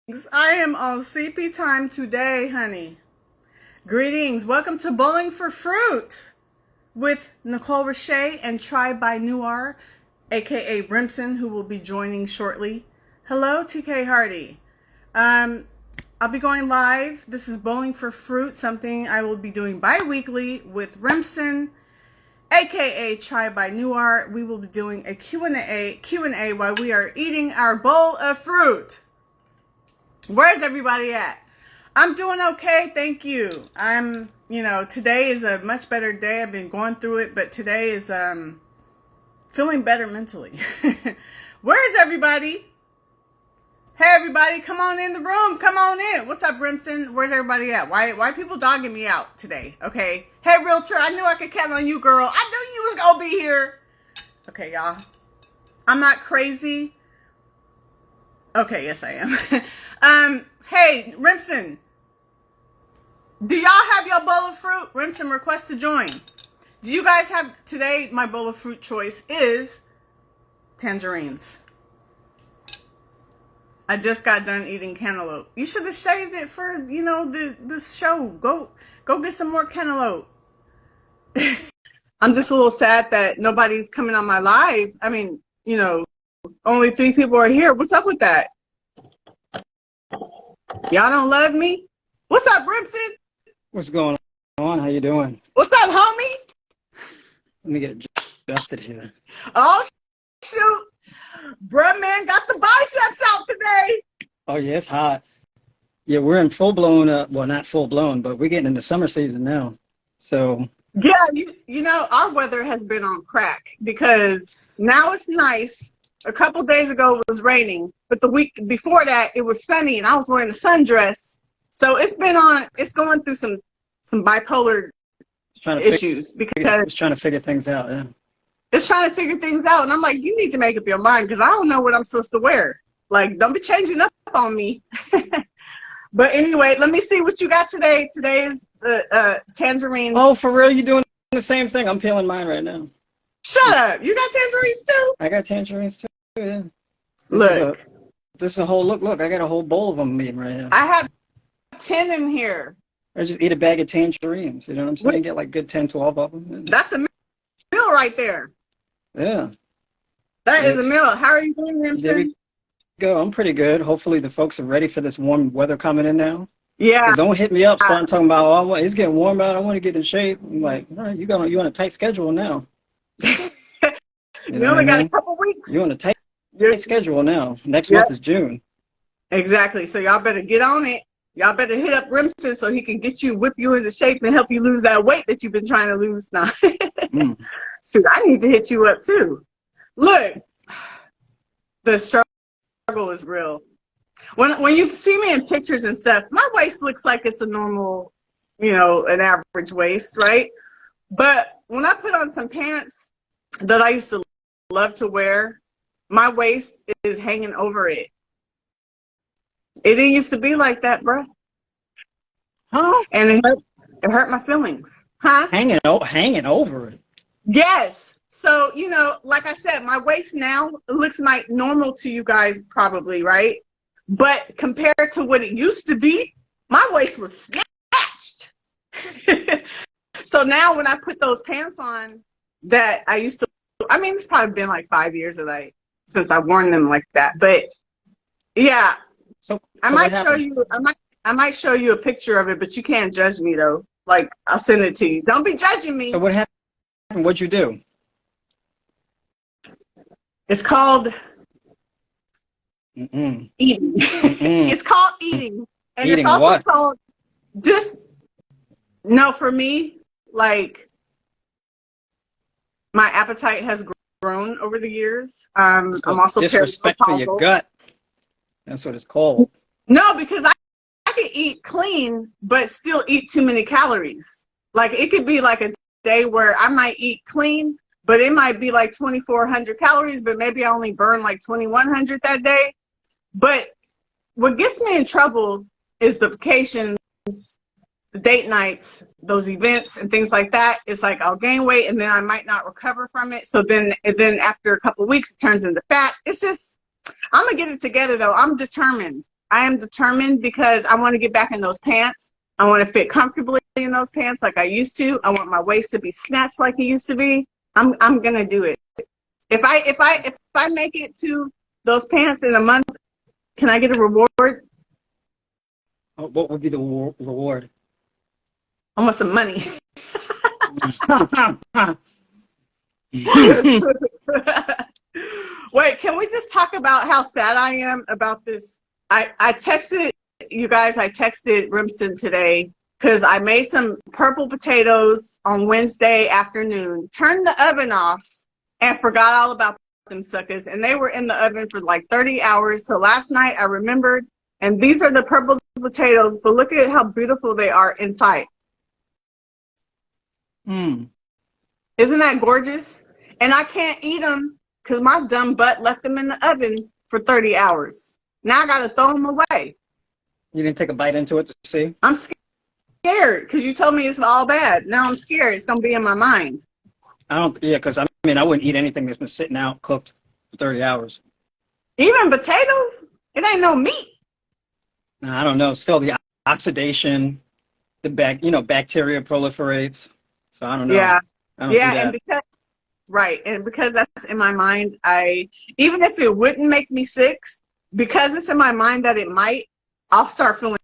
I am on CP time today, honey. Greetings. Welcome to Bowling for Fruit with Nicole Richey and Tribe by Noir, aka Brimson, who will be joining shortly. Hello, TK Hardy. I'll be going live. This is Bowling for Fruit, something I will be doing bi-weekly with Brimson, aka Tribe by Noir. We will be doing a Q&A while we are eating our bowl of fruit. Where's everybody at? I'm doing okay, thank you. Today is a much better day. I've been going through it, but today is feeling better mentally. Where is everybody? Hey everybody, come on in the room. Come on in. What's up, Brimson? Where's everybody at? Why people dogging me out today? Okay. Hey Realtor, I knew I could count on you, girl. I knew you was gonna be here. Okay, y'all. I'm not crazy. Okay, yes I am. Hey, Remsen, do y'all have your bowl of fruit? Remsen, request to join. Do you guys have, today my bowl of fruit choice is tangerines. I just got done eating cantaloupe. You should have saved it for, this show. Go get some more cantaloupe. I'm just a little sad that nobody's coming on my live. I mean, only 3 people are here. What's up with that? Y'all don't love me? What's up, Brimson? What's going on? How you doing? What's up, homie? Let me get adjusted here. Oh, shoot. Bruh, man, got the biceps out today. Oh, yeah, it's hot. Yeah, we're in full-blown, well, not full-blown, but we're getting into summer season now. So. Yeah, our weather has been on crack because now it's nice. A couple days ago it was raining, but the week before that it was sunny and I was wearing a sundress. So it's going through some bipolar issues because it's trying to figure things out. Yeah. It's trying to figure things out, and I'm like, you need to make up your mind because I don't know what I'm supposed to wear. Like, don't be changing up on me. But anyway, let me see what you got today. Today is the tangerine. Oh, for real? You doing the same thing? I'm peeling mine right now. Shut up! You got tangerines too? I got tangerines too. Yeah. This is a whole look. I got a whole bowl of them eating right now. I have 10 in here. I just eat a bag of tangerines. You know what I'm saying? Get like good 10, 12 of them. That's a meal right there. Yeah. That is a meal. How are you doing, Remsen? There we go. I'm pretty good. Hopefully the folks are ready for this warm weather coming in now. Yeah. Don't hit me up starting talking about, oh, it's getting warm out. I want to get in shape. I'm like, all right, you on a tight schedule now. You only got a couple weeks. You're on a tight schedule now. Next month is June. Exactly. So y'all better get on it. Y'all better hit up Remsen so he can whip you into shape and help you lose that weight that you've been trying to lose now. Shoot, I need to hit you up too. Look, the struggle is real. When you see me in pictures and stuff, my waist looks like it's a normal, an average waist, right? But when I put on some pants that I used to love to wear, my waist is hanging over it. It didn't used to be like that, bruh. Huh? And it hurt my feelings. Huh? Hanging over it. Yes. So, like I said, my waist now looks like normal to you guys probably, right? But compared to what it used to be, my waist was snatched. So now when I put those pants on that I used to, it's probably been like 5 years since I've worn them like that. But yeah, I might show you a picture of it, but you can't judge me though. Like, I'll send it to you. Don't be judging me. So what happened? What'd you do? It's called eating. It's called eating. And eating it's also what? called for me, like, my appetite has grown over the years. I'm also disrespect for your gut. That's what it's called. No, because I can eat clean, but still eat too many calories. Like, it could be like a day where I might eat clean, but it might be like 2,400 calories, but maybe I only burn like 2,100 that day. But what gets me in trouble is the vacations, the date nights, those events and things like that. It's like I'll gain weight and then I might not recover from it. So then after a couple of weeks, it turns into fat. It's just, I'm going to get it together though. I'm determined. I am determined because I want to get back in those pants. I want to fit comfortably in those pants like I used to. I want my waist to be snatched like it used to be. I'm gonna do it. If I make it to those pants in a month, can I get a reward? What would be the reward? I want some money. Wait, can we just talk about how sad I am about this? I texted you guys, I texted Rimson today because I made some purple potatoes on Wednesday afternoon, turned the oven off, and forgot all about them suckers. And they were in the oven for like 30 hours. So last night I remembered, and these are the purple potatoes, but look at how beautiful they are inside. Mm. Isn't that gorgeous? And I can't eat them because my dumb butt left them in the oven for 30 hours. Now I got to throw them away. You didn't take a bite into it to see? I'm scared because you told me it's all bad. Now I'm scared. It's going to be in my mind. Because I mean, I wouldn't eat anything that's been sitting out cooked for 30 hours. Even potatoes? It ain't no meat. I don't know. Still, the oxidation, bacteria proliferates. So I don't know. Yeah. I don't do that. And because that's in my mind, even if it wouldn't make me sick, because it's in my mind that it might, I'll start feeling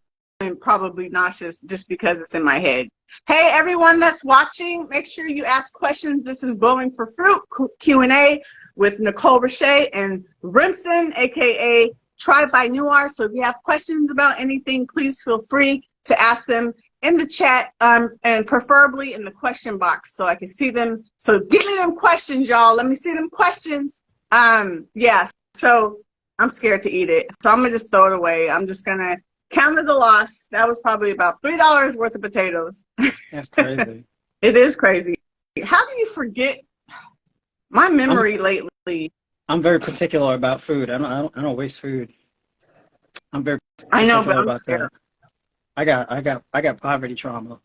probably nauseous just because it's in my head. Hey, everyone that's watching, make sure you ask questions. This is Bowling for Fruit Q&A with Nicole Richey and Rimson, aka Tribe by Noir. So if you have questions about anything, please feel free to ask them in the chat, and preferably in the question box so I can see them. So give me them questions, y'all. Let me see them questions. Yeah, so I'm scared to eat it. So I'm gonna just throw it away. I'm just gonna counter the loss. That was probably about $3 worth of potatoes. That's crazy. It is crazy. How do you forget? My memory lately. I'm very particular about food. I don't waste food. I'm very I know, but particular I'm about scared. that. I got poverty trauma.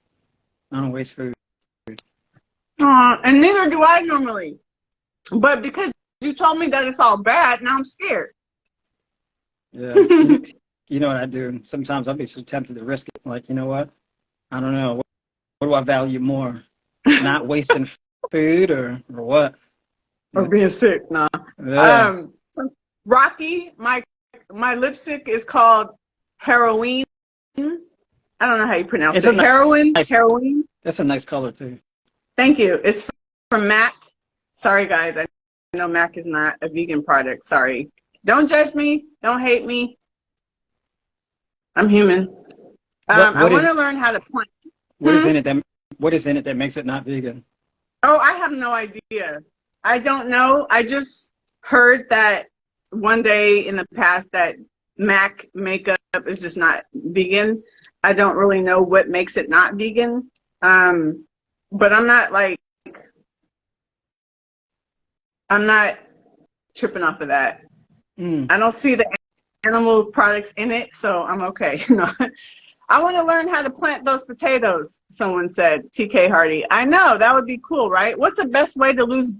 I don't waste food. And neither do I normally. But because you told me that it's all bad, now I'm scared. Yeah. You know what I do? Sometimes I'll be so tempted to risk it. Like, you know what? I don't know. What do I value more? Not wasting food or what? Or being sick, nah. Yeah. Rocky, my lipstick is called Heroin. I don't know how you pronounce it. Heroin. Heroin. That's a nice color too. Thank you. It's from MAC. Sorry, guys. I know MAC is not a vegan product. Sorry. Don't judge me. Don't hate me. I'm human. I want to learn how to plant. What is in it that makes it not vegan? Oh, I have no idea. I don't know. I just heard that one day in the past that MAC makeup is just not vegan. I don't really know what makes it not vegan. But I'm not tripping off of that. I don't see the animal products in it, so I'm okay. No. I want to learn how to plant those potatoes, someone said, TK Hardy. I know, that would be cool, right? What's the best way to lose?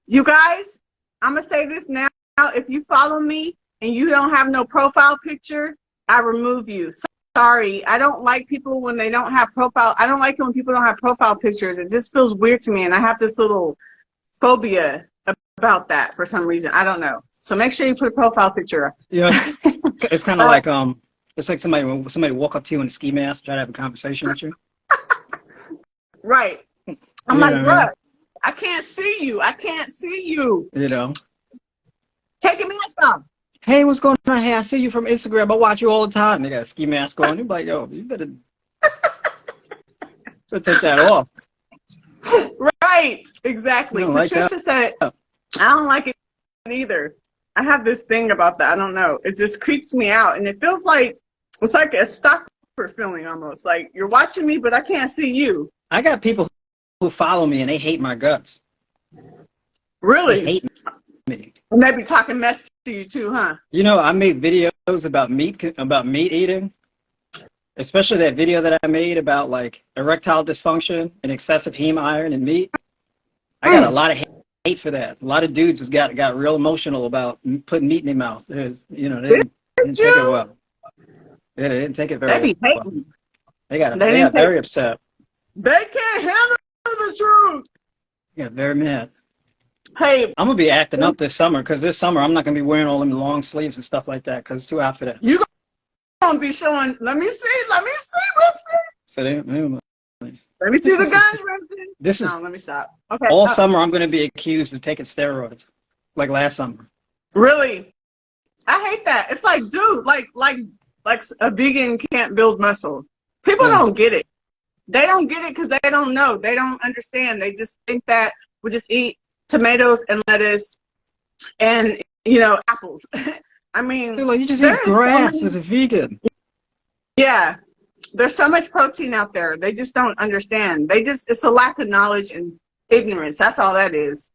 You guys, I'm going to say this now. If you follow me and you don't have no profile picture, I remove you. Sorry, I don't like people when they don't have profile. I don't like it when people don't have profile pictures. It just feels weird to me, and I have this little phobia about that for some reason. I don't know. So make sure you put a profile picture up. Yeah, it's kind of like it's like somebody walk up to you in a ski mask, try to have a conversation with you. Right. I'm like, look, I can't see you. I can't see you. You know. Take a mask off. Hey, what's going on? Hey, I see you from Instagram. I watch you all the time. They got a ski mask on. You're like, yo, you better take that off. Right. Exactly. Patricia said, I don't like it either. I have this thing about that. I don't know. It just creeps me out. And it feels like, it's like a stalker feeling almost. Like you're watching me, but I can't see you. I got people who follow me and they hate my guts. Really? They hate me. And they be talking mess to you too, huh? You know, I make videos about meat eating. Especially that video that I made about like erectile dysfunction and excessive heme iron in meat. I got a lot of hate for that. A lot of dudes just got real emotional about putting meat in their mouth. They didn't take it well. Yeah, they didn't take it They very be well. hating. They They didn't got take. very upset. They can't handle the truth. Yeah, very mad. Hey, I'm gonna be acting up this summer because this summer I'm not gonna be wearing all them long sleeves and stuff like that because it's too hot for that. you gonna be showing. Let me see. Let me see, Ripson. So Let me see this the is guns, Ripson. this No, is let me stop. Okay. all summer I'm gonna be accused of taking steroids, like last summer. Really, I hate that. It's like, dude, like a vegan can't build muscle. People Yeah. don't get it. They don't get it because they don't know. They don't understand. They just think that we just eat tomatoes and lettuce and apples. I They're mean, like, you just eat there is so grass many. as a vegan. Yeah, there's so much protein out there. They just don't understand. It's a lack of knowledge and ignorance. That's all that is.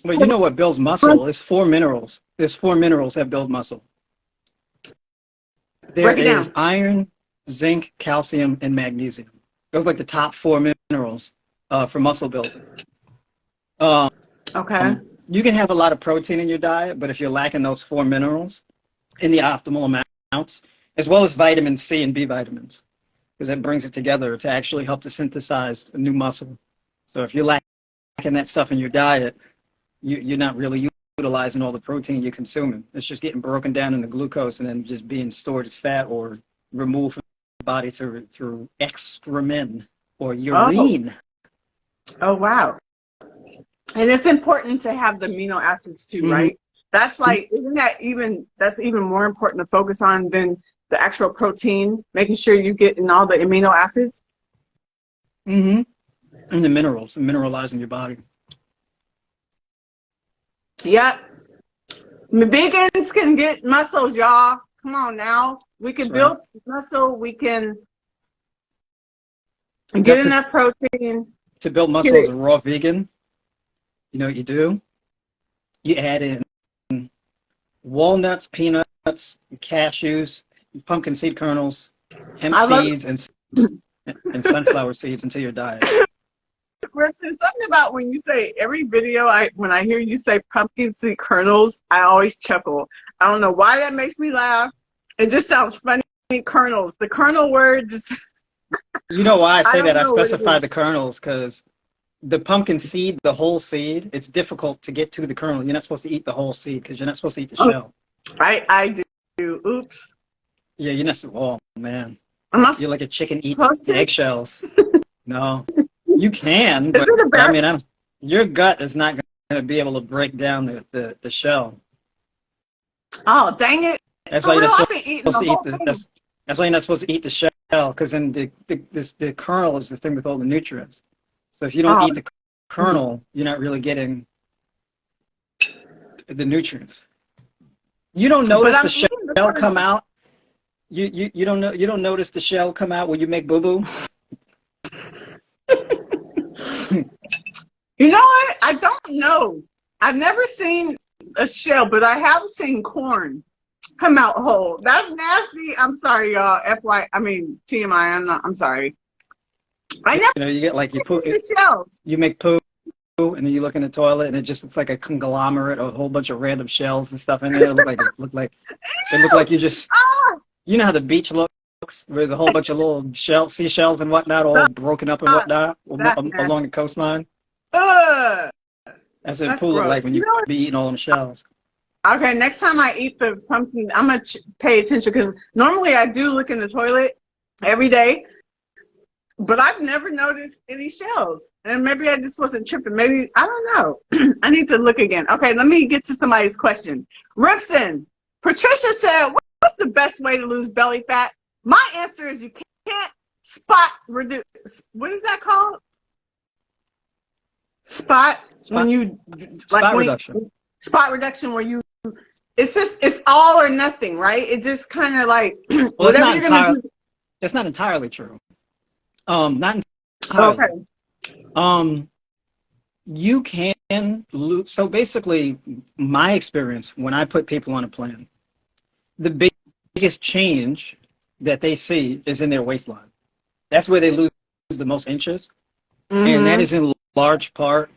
Well, you know what builds muscle? It's four minerals. There's four minerals that build muscle. There Break it is down. iron, zinc, calcium, and magnesium. Those are like the top four minerals for muscle building. Um, Okay. you can have a lot of protein in your diet, but if you're lacking those four minerals in the optimal amounts, as well as vitamin C and B vitamins, because that brings it together to actually help to synthesize new muscle. So if you're lacking that stuff in your diet, you're not really utilizing all the protein you're consuming. It's just getting broken down into glucose and then just being stored as fat or removed from the body through excrement or Oh. urine. Oh, wow. And it's important to have the amino acids too, Mm-hmm. right? That's even more important to focus on than the actual protein, making sure you get in all the amino acids. Mm-hmm. And the minerals, and mineralizing your body. Yep. Vegans can get muscles, y'all. Come on now. We That's can right. build muscle. We can get Yep, enough protein. to build Get muscle as it. a raw vegan, you know what you do? You add in walnuts, peanuts, cashews, pumpkin seed kernels, hemp I love seeds, and sunflower seeds into your diet. There's something about when you say every video, when I hear you say pumpkin seed kernels, I always chuckle. I don't know why that makes me laugh. It just sounds funny. Kernels. The kernel word just You know why I I say don't that? I know what it specify is. the kernels because the pumpkin seed, the whole seed, it's difficult to get to the kernel. You're not supposed to eat the whole seed because you're not supposed to eat the Oh, shell. I do. Oops. Yeah, you're not. Oh man, I'm not you're like a chicken eating supposed to. eggshells. No, you can, Is but it a I bad? mean, your gut is not going to be able to break down the shell. Oh, dang it. That's why For you're real, not I've been eating supposed the to eat whole thing. that's why you're not supposed to eat the shell because then the kernel is the thing with all the nutrients. So if you don't Oh, eat the kernel, you're not really getting the nutrients. You don't but notice I'm the eating the shell come kernel. out. You don't know, you don't notice the shell come out when you make boo boo. You know what? I don't know. I've never seen a shell, but I have seen corn come out whole. That's nasty. I'm sorry, y'all. TMI. I'm sorry. I You never know, you get like seen the shells. you make poo and then you look in the toilet and it just looks like a conglomerate of a whole bunch of random shells and stuff in there. It looked like you just Ah, you know how the beach looks where there's a whole bunch of little seashells and whatnot all broken up and stop. whatnot That's nasty. along the coastline. Ugh, That's what the that's pool looked like gross. when You you know what? be eating all them shells. Okay, next time I eat the pumpkin, I'm gonna pay attention because normally I do look in the toilet every day, but I've never noticed any shells. And maybe I just wasn't tripping. Maybe I don't know. I need to look again. Okay, let me get to somebody's question. Ripson, Patricia said, "What's the best way to lose belly fat?" My answer is you can't spot reduce. What is that called? Spot when Spot you like spot when reduction. spot reduction where you it's all or nothing, right? It just kind of like Well, whatever you're gonna do. it's not entirely true. Not Okay. entirely. Um, you can lose. So basically, my experience when I put people on a plan, the biggest change that they see is in their waistline. That's where they lose the most inches, and that Mm-hmm. is in large part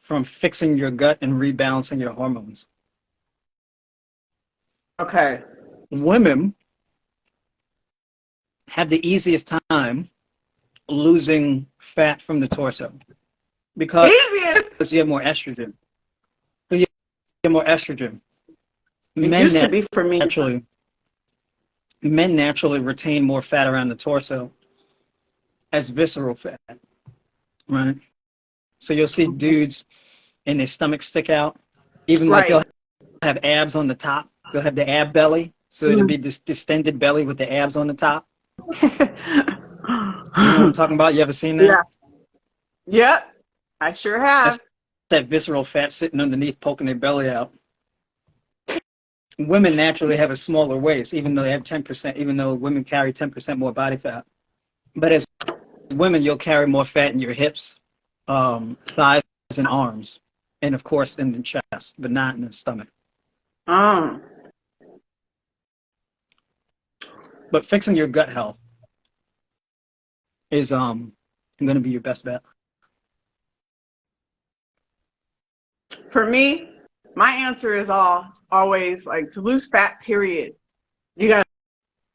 from fixing your gut and rebalancing your hormones. Okay. Women have the easiest time losing fat from the torso because Easiest. you have more estrogen. You have more estrogen. It used to be for me. Men naturally retain more fat around the torso as visceral fat, right? So you'll see dudes and their stomachs stick out, even like they'll have abs on the top. They'll have the ab belly, so it'll be this distended belly with the abs on the top. You know what I'm talking about? You ever seen that? Yeah. Yep. I sure have. That's that visceral fat sitting underneath, poking their belly out. Women naturally have a smaller waist, even though they have 10%, even though women carry 10% more body fat. But as women, you'll carry more fat in your hips, thighs, and arms. And of course, in the chest, but not in the stomach. Oh. But fixing your gut health is going to be your best bet. For me, my answer is always like to lose fat, period. You got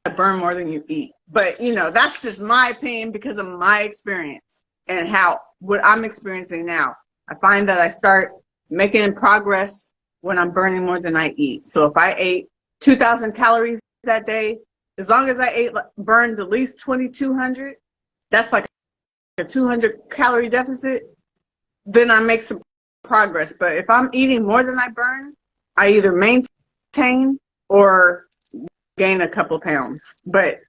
to burn more than you eat. But, you know, that's just my opinion because of my experience and what I'm experiencing now. I find that I start making progress when I'm burning more than I eat. So if I ate 2,000 calories that day, as long as I burned at least 2,200, that's like a 200 calorie deficit, then I make some progress. But if I'm eating more than I burn, I either maintain or gain a couple pounds. But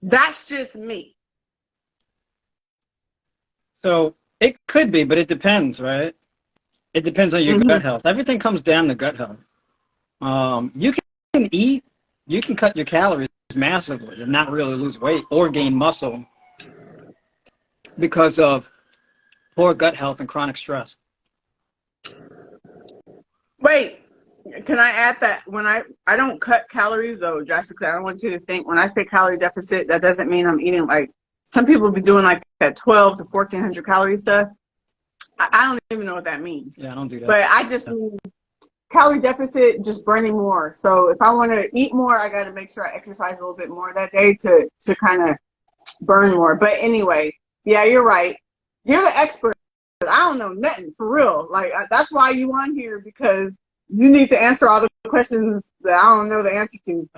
that's just me. So it could be, but it depends, right? It depends on your gut health. Everything comes down to gut health. You can eat, you can cut your calories massively and not really lose weight or gain muscle because of poor gut health and chronic stress. Wait, can I add that when I don't cut calories though drastically? I don't want you to think when I say calorie deficit, that doesn't mean I'm eating like some people be doing like that 12 to 1,400 calorie stuff. I don't even know what that means. Yeah, I don't do that. But I just mean calorie deficit, just burning more. So if I want to eat more, I got to make sure I exercise a little bit more that day to kind of burn more. But anyway, yeah, you're right. You're the expert. I don't know nothing for real. Like that's why you on here, because you need to answer all the questions that I don't know the answer to.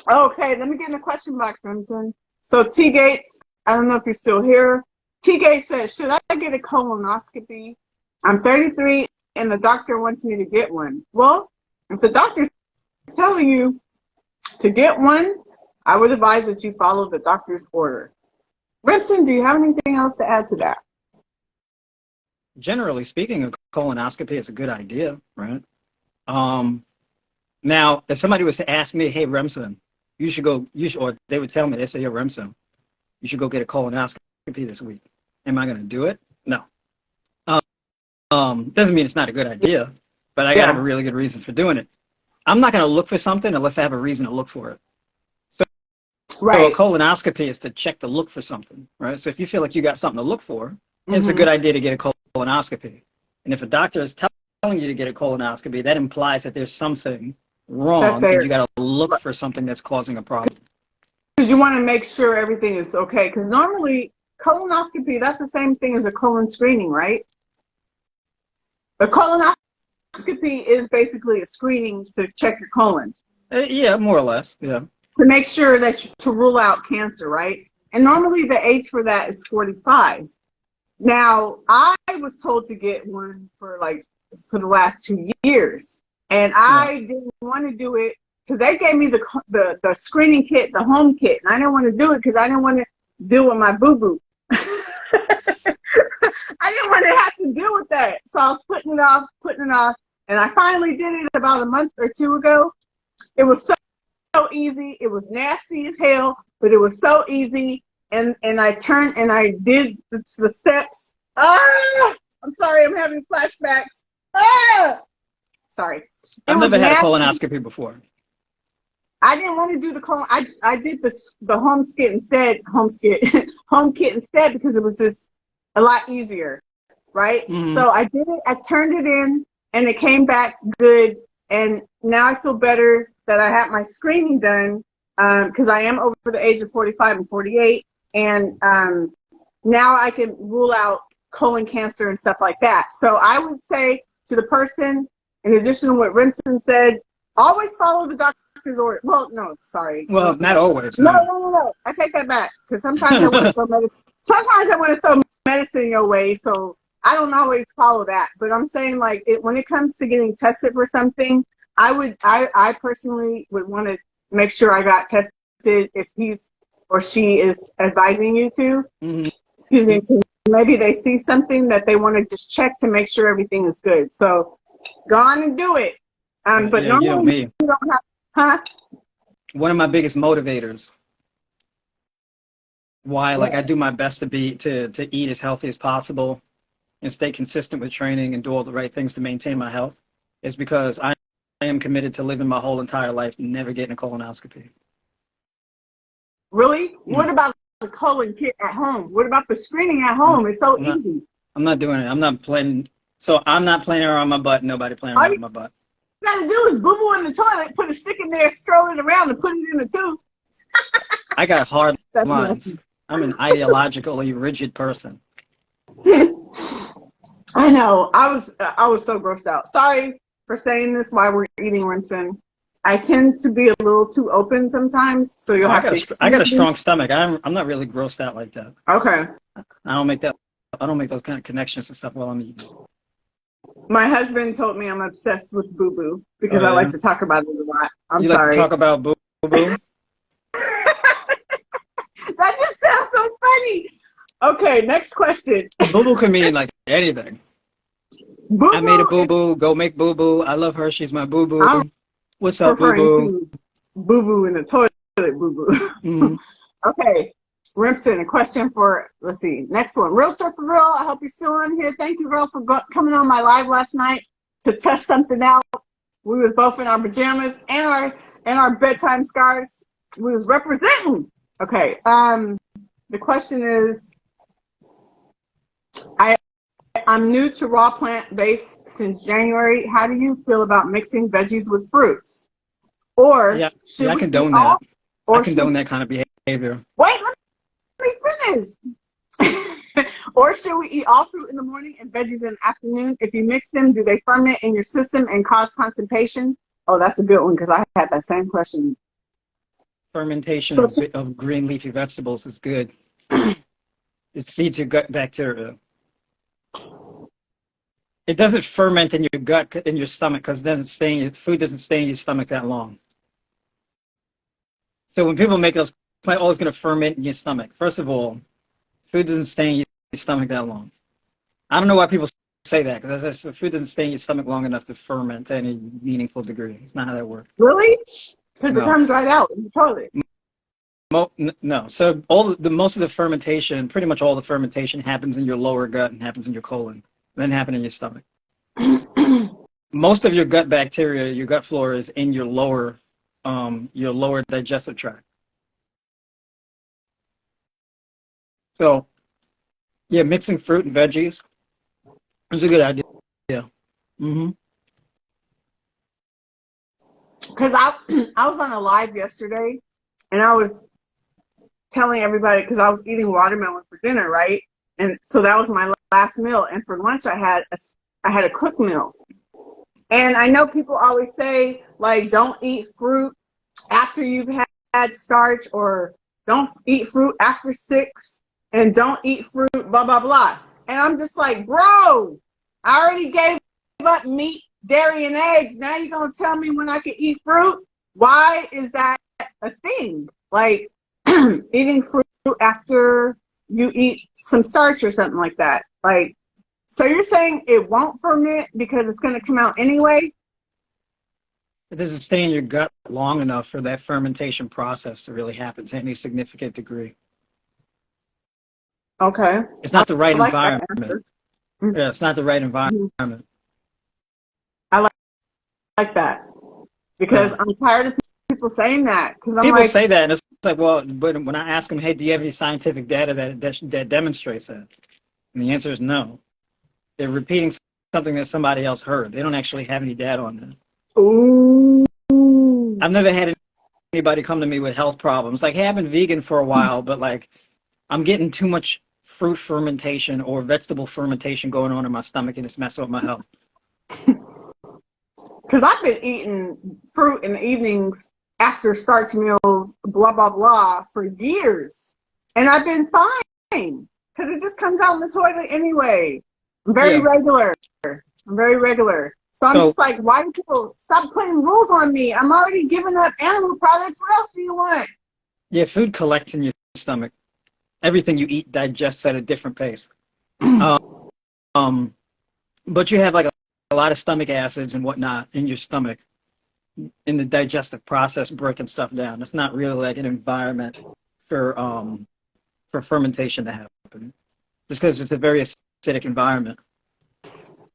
Okay, let me get in the question box, Crimson. So T Gates, I don't know if you're still here. T Gates says, should I get a colonoscopy? I'm 33 and the doctor wants me to get one. Well, if the doctor's telling you to get one, I would advise that you follow the doctor's order. Remsen, do you have anything else to add to that? Generally speaking, a colonoscopy is a good idea, right? Now, if somebody was to ask me, hey, Remsen, or they would tell me, they say, yo, Remsen, you should go get a colonoscopy this week. Am I going to do it? No. Doesn't mean it's not a good idea, but I got to have a really good reason for doing it. I'm not going to look for something unless I have a reason to look for it. So a colonoscopy is to check to look for something, right? So if you feel like you got something to look for, it's a good idea to get a colonoscopy. And if a doctor is telling you to get a colonoscopy, that implies that there's something wrong and you got to look for something that's causing a problem. Because you want to make sure everything is okay. Because normally colonoscopy, that's the same thing as a colon screening, right? A colonoscopy is basically a screening to check your colon. Yeah, more or less, yeah. To make sure that to rule out cancer, right? And normally the age for that is 45. Now, I was told to get one for the last 2 years, and I didn't want to do it because they gave me the screening kit, the home kit, and I didn't want to do it because I didn't want to deal with my boo-boo. I didn't want to have to deal with that. So I was putting it off, and I finally did it about a month or two ago. It was so easy. It was nasty as hell, but it was so easy. And I turned and I did the steps. I'm sorry, I'm having flashbacks. Sorry. I've never had a colonoscopy before. I didn't want to do the colon. I did the home kit instead because it was just a lot easier, right? So I did it. I turned it in, and it came back good. And now I feel better that I had my screening done. because I am over the age of 45 and 48, and now I can rule out colon cancer and stuff like that. So I would say to the person, in addition to what Rimson said, always follow the doctor's order. Well, no, sorry. Well, not always. No. I take that back, because sometimes I want to throw medicine. Sometimes I want to throw medicine your way, so I don't always follow that. But I'm saying, like, when it comes to getting tested for something, I personally would want to make sure I got tested if he's or she is advising you to. Mm-hmm. Excuse me. Maybe they see something that they want to just check to make sure everything is good. So go on and do it. But yeah, normally you don't have, huh? One of my biggest motivators why I do my best to eat as healthy as possible and stay consistent with training and do all the right things to maintain my health is because I am committed to living my whole entire life never getting a colonoscopy. Really? What about the colon kit at home? What about the screening at home? It's so easy. I'm not doing it. I'm not playing. So I'm not playing around my butt. Nobody playing around my butt. All you gotta do is boo-boo in the toilet, put a stick in there, stroll it around, and put it in the tooth. I got hard lines. I'm an ideologically rigid person. I know. I was so grossed out. Sorry for saying this while we're eating, Rimson. I tend to be a little too open sometimes, so you'll have to. I got a strong stomach. I'm not really grossed out like that. Okay. I don't make those kind of connections and stuff while I'm eating. My husband told me I'm obsessed with boo boo because I like to talk about it a lot. You like to talk about boo boo? That just sounds so funny. Okay, next question. Boo boo can mean like anything. Boo-boo. I made a boo boo. Go make boo boo. I love her. She's my boo boo. What's up, boo boo? Boo boo in the toilet, boo boo. Mm-hmm. Okay, Rimson, a question for, let's see, next one. Realtor for real. I hope you're still on here. Thank you, girl, for coming on my live last night to test something out. We was both in our pajamas and our bedtime scarves. We was representing. Okay. The question is, I'm new to raw plant-based since January. How do you feel about mixing veggies with fruits? Or I condone that. I condone that kind of behavior. Wait, let me finish. Or should we eat all fruit in the morning and veggies in the afternoon? If you mix them, do they ferment in your system and cause constipation? Oh, that's a good one because I had that same question. Fermentation of green leafy vegetables is good. It feeds your gut bacteria. It doesn't ferment in your gut, in your stomach, because food doesn't stay in your stomach that long. So when people make those, oh, it's going to ferment in your stomach. First of all, food doesn't stay in your stomach that long. I don't know why people say that, because as I said, food doesn't stay in your stomach long enough to ferment to any meaningful degree. It's not how that works. Really? Because it comes right out in the toilet. No. So most of the fermentation, pretty much all the fermentation happens in your lower gut and happens in your colon. Then happen in your stomach. Most of your gut bacteria, your gut flora is in your lower digestive tract. So, yeah, mixing fruit and veggies is a good idea. Yeah. Mm-hmm. Because I was on a live yesterday, and I was telling everybody because I was eating watermelon for dinner, right? And so that was my last meal. And for lunch, I had a cooked meal. And I know people always say, like, don't eat fruit after you've had starch, or don't eat fruit after 6, and don't eat fruit, blah, blah, blah. And I'm just like, bro, I already gave up meat, dairy, and eggs. Now you're going to tell me when I can eat fruit? Why is that a thing? Like, eating fruit after you eat some starch or something like that. Like, so you're saying it won't ferment because it's going to come out anyway? It doesn't stay in your gut long enough for that fermentation process to really happen to any significant degree. Okay. It's not the right environment. Yeah, it's not the right environment. I like that because I'm tired of people saying that. People say that, and it's like, well, but when I ask them, hey, do you have any scientific data that demonstrates that? And the answer is no. They're repeating something that somebody else heard. They don't actually have any data on that. Ooh. I've never had anybody come to me with health problems. Like, hey, I've been vegan for a while, but like I'm getting too much fruit fermentation or vegetable fermentation going on in my stomach, and it's messing with my health. Because I've been eating fruit in the evenings after starch meals, blah, blah, blah, for years. And I've been fine because it just comes out in the toilet anyway. I'm very regular. I'm very regular. So I'm just like, why do people stop putting rules on me? I'm already giving up animal products. What else do you want? Yeah, food collects in your stomach. Everything you eat digests at a different pace. But you have like a lot of stomach acids and whatnot in your stomach in the digestive process, breaking stuff down. It's not really like an environment for fermentation to happen, just because it's a very acidic environment.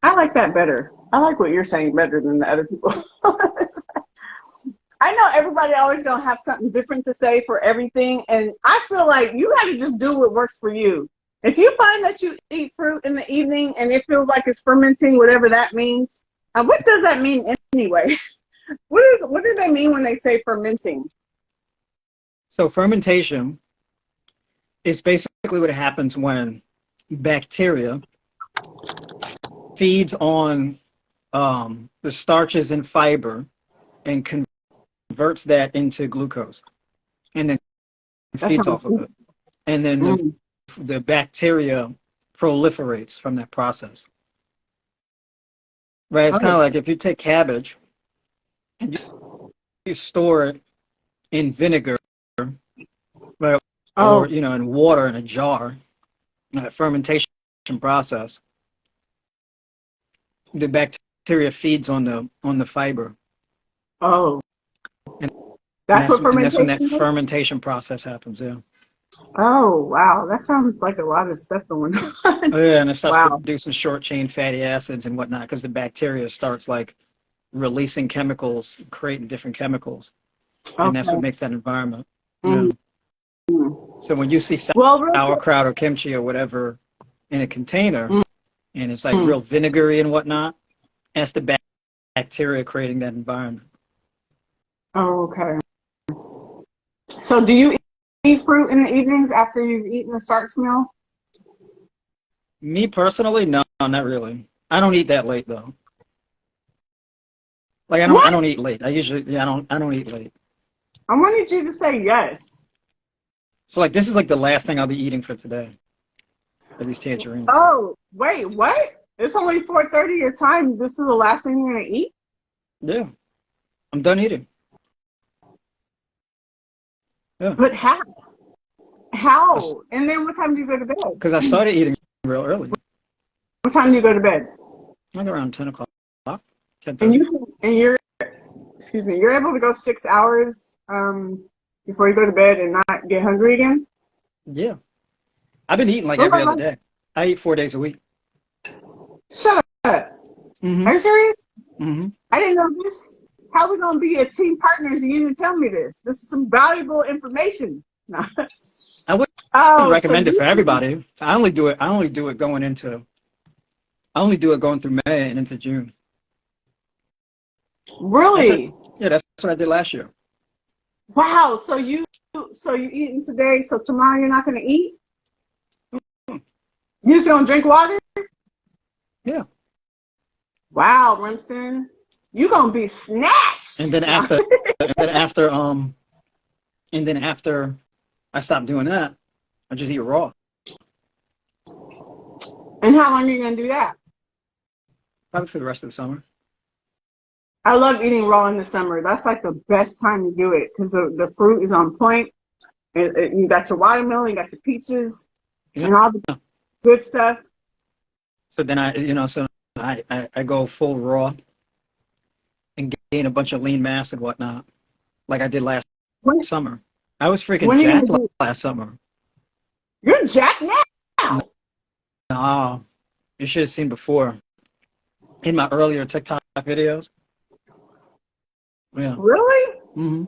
I like that better. I like what you're saying better than the other people. I know everybody always gonna have something different to say for everything, and I feel like you got to just do what works for you. If you find that you eat fruit in the evening and it feels like it's fermenting, whatever that means, what does that mean anyway? What do they mean when they say fermenting? So fermentation is basically what happens when bacteria feeds on the starches and fiber and converts that into glucose, and then feeds off of it. And then the bacteria proliferates from that process. Right? It's kind of like if you take cabbage and you store it in vinegar, right? Or, in water in a jar, that fermentation process, the bacteria feeds on the fiber. Oh. And that's what fermentation that's when that fermentation process happens, yeah. Oh, wow. That sounds like a lot of stuff going on. Oh, yeah, and it starts producing short-chain fatty acids and whatnot because the bacteria starts, like, releasing chemicals, creating different chemicals. And that's what makes that environment. Yeah. So when you see sauerkraut or kimchi or whatever in a container, and it's, like, real vinegary and whatnot, that's the bacteria creating that environment. Oh, okay. So do you eat fruit in the evenings after you've eaten a starch meal? Me personally, no, not really. I don't eat that late though. Like I don't eat late. I don't eat late. I wanted you to say yes. So like this is like the last thing I'll be eating for today. Are these tangerines? Oh, wait, what? It's only 4:30 your time. This is the last thing you're gonna eat? Yeah. I'm done eating. Yeah. But how? How? And then what time do you go to bed? Because I started eating real early. What time do you go to bed? Like around 10 o'clock. 10:30. And you're able to go 6 hours before you go to bed and not get hungry again? Yeah. I've been eating like every other day. I eat 4 days a week. Shut up. Mm-hmm. Are you serious? Mm-hmm. I didn't know this. How are we going to be a team partners and you didn't tell me this? This is some valuable information. No. I wouldn't recommend it for everybody. I only do it going through May and into June. Really? That's what I did last year. Wow. So you eating today, so tomorrow you're not going to eat? You just going to drink water? Yeah. Wow, Remsen. You're going to be snatched. And then after I stop doing that, I just eat raw. And how long are you going to do that? Probably for the rest of the summer. I love eating raw in the summer. That's like the best time to do it because the fruit is on point. You got your watermelon, you got your peaches, and all the good stuff. So then I go full raw and gain a bunch of lean mass and whatnot, like I did last summer. I was freaking jacked last summer. You're jacked now? No, you should have seen before in my earlier TikTok videos. Yeah. Really? Mm-hmm.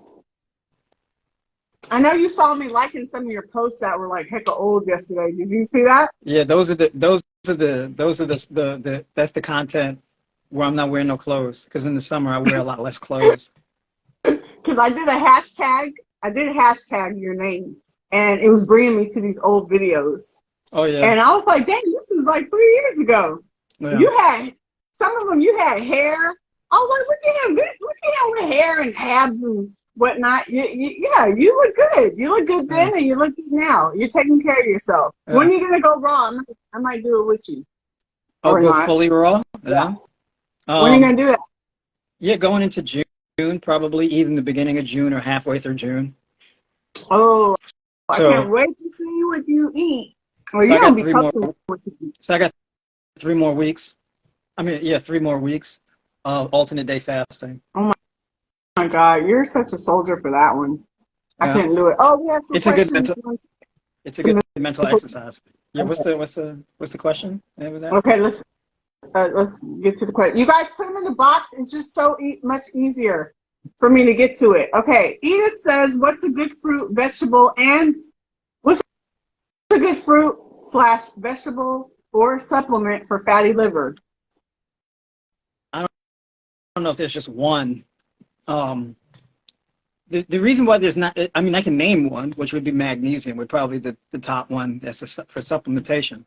I know you saw me liking some of your posts that were like hecka old yesterday. Did you see that? Yeah, that's the content where I'm not wearing no clothes because in the summer I wear a lot less clothes. because I did a hashtag. I did a hashtag your name, and it was bringing me to these old videos. Oh yeah. And I was like, dang, this is like 3 years ago. Yeah. You had some of them. You had hair. I was like, look at him. Look at him with hair and abs and whatnot. Yeah, you look good. You look good then, and you look good now. You're taking care of yourself. Yeah. When are you gonna go raw? I might do it with you. Oh, go not. fully raw? Yeah. When are you gonna do that? Yeah, going into June, probably either the beginning of June or halfway through June. Oh, So, I can't wait to see what you eat. Well, so you I don't got be three more. posting what you eat. So I got 3 more weeks. I mean, yeah, 3 more weeks of alternate day fasting. Oh my God, you're such a soldier for that one. I Yeah. couldn't do it. Oh, we have some It's a good questions. mental mental exercise. Yeah. What's the question? That was asked? Okay, let's get to the question. You guys put them in the box. It's just so much easier for me to get to it. Okay, Edith says, "What's a good fruit, vegetable, and what's a good fruit / vegetable or supplement for fatty liver?" I don't know if there's just one. The reason why there's not, I mean, I can name one, which would be magnesium, would probably the top one that's for supplementation.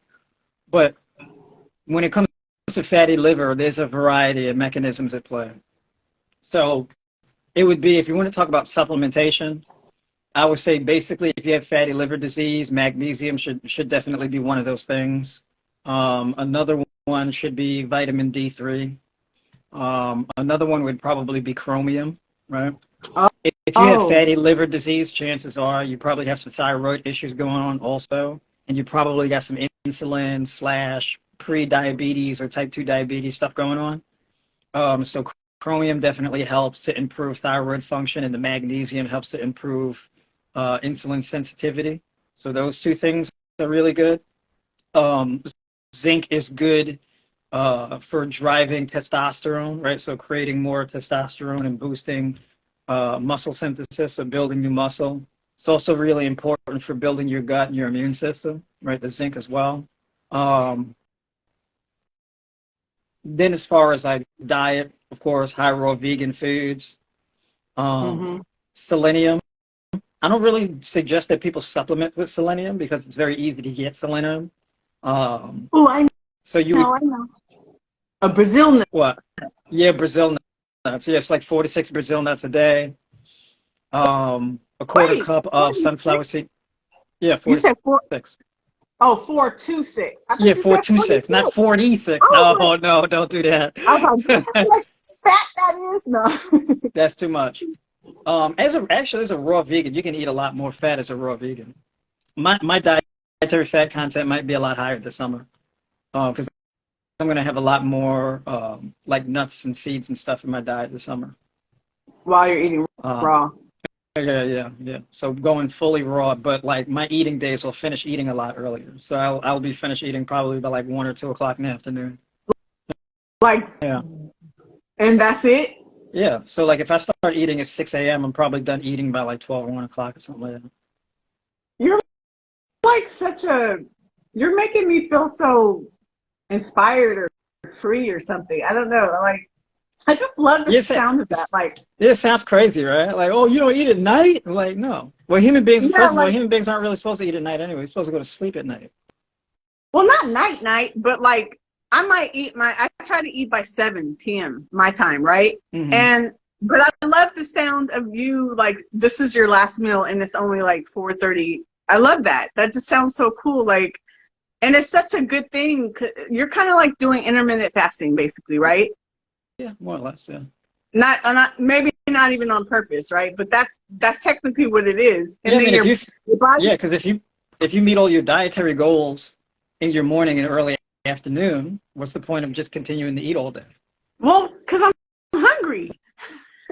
But when it comes to fatty liver, there's a variety of mechanisms at play. So it would be, if you want to talk about supplementation, I would say basically if you have fatty liver disease, magnesium should definitely be one of those things. Another one should be vitamin D3. Another one would probably be chromium, right? If you have fatty liver disease, chances are you probably have some thyroid issues going on also, and you probably got some insulin / pre-diabetes or type 2 diabetes stuff going on. So chromium definitely helps to improve thyroid function, and the magnesium helps to improve insulin sensitivity. So those two things are really good. Zinc is good for driving testosterone, right? So creating more testosterone and boosting muscle synthesis, so building new muscle. It's also really important for building your gut and your immune system, right? The zinc as well. Then as far as like diet, of course, high raw vegan foods. Selenium. I don't really suggest that people supplement with selenium because it's very easy to get selenium. I know. A Brazil nut. What? Yeah, Brazil nuts. Yeah, it's like 4 to 6 Brazil nuts a day. A quarter cup of sunflower seed. Yeah, 4 to 6. Oh, 4 to 6. Yeah, 4 to 6, not 46. Oh, no, don't do that. I was like, how much fat that is? No. That's too much. As a raw vegan, you can eat a lot more fat as a raw vegan. My dietary fat content might be a lot higher this summer, because I'm gonna have a lot more like nuts and seeds and stuff in my diet this summer. While you're eating raw. Yeah. So going fully raw, but like my eating days will finish eating a lot earlier. So I'll be finished eating probably by like 1 or 2 o'clock in the afternoon. Yeah. And that's it? Yeah. So like if I start eating at 6 a.m., I'm probably done eating by like 12 or 1 o'clock or something like that. You're like you're making me feel so inspired or free or something. I don't know. I just love the sound of that. It sounds crazy, right? Like, oh, you don't eat at night? Like, no. Well, human beings, first of all, human beings aren't really supposed to eat at night anyway. We're supposed to go to sleep at night. Well, not night, but like I might I try to eat by 7 p.m. my time, right? Mm-hmm. But I love the sound of you, like, this is your last meal and it's only like 4:30. I love that. That just sounds so cool. Like, and it's such a good thing. You're kind of like doing intermittent fasting, basically, right? Yeah, more or less, yeah. Maybe not even on purpose, right? But that's technically what it is. And yeah, then your body, because if you meet all your dietary goals in your morning and early afternoon, what's the point of just continuing to eat all day? Well, because I'm hungry.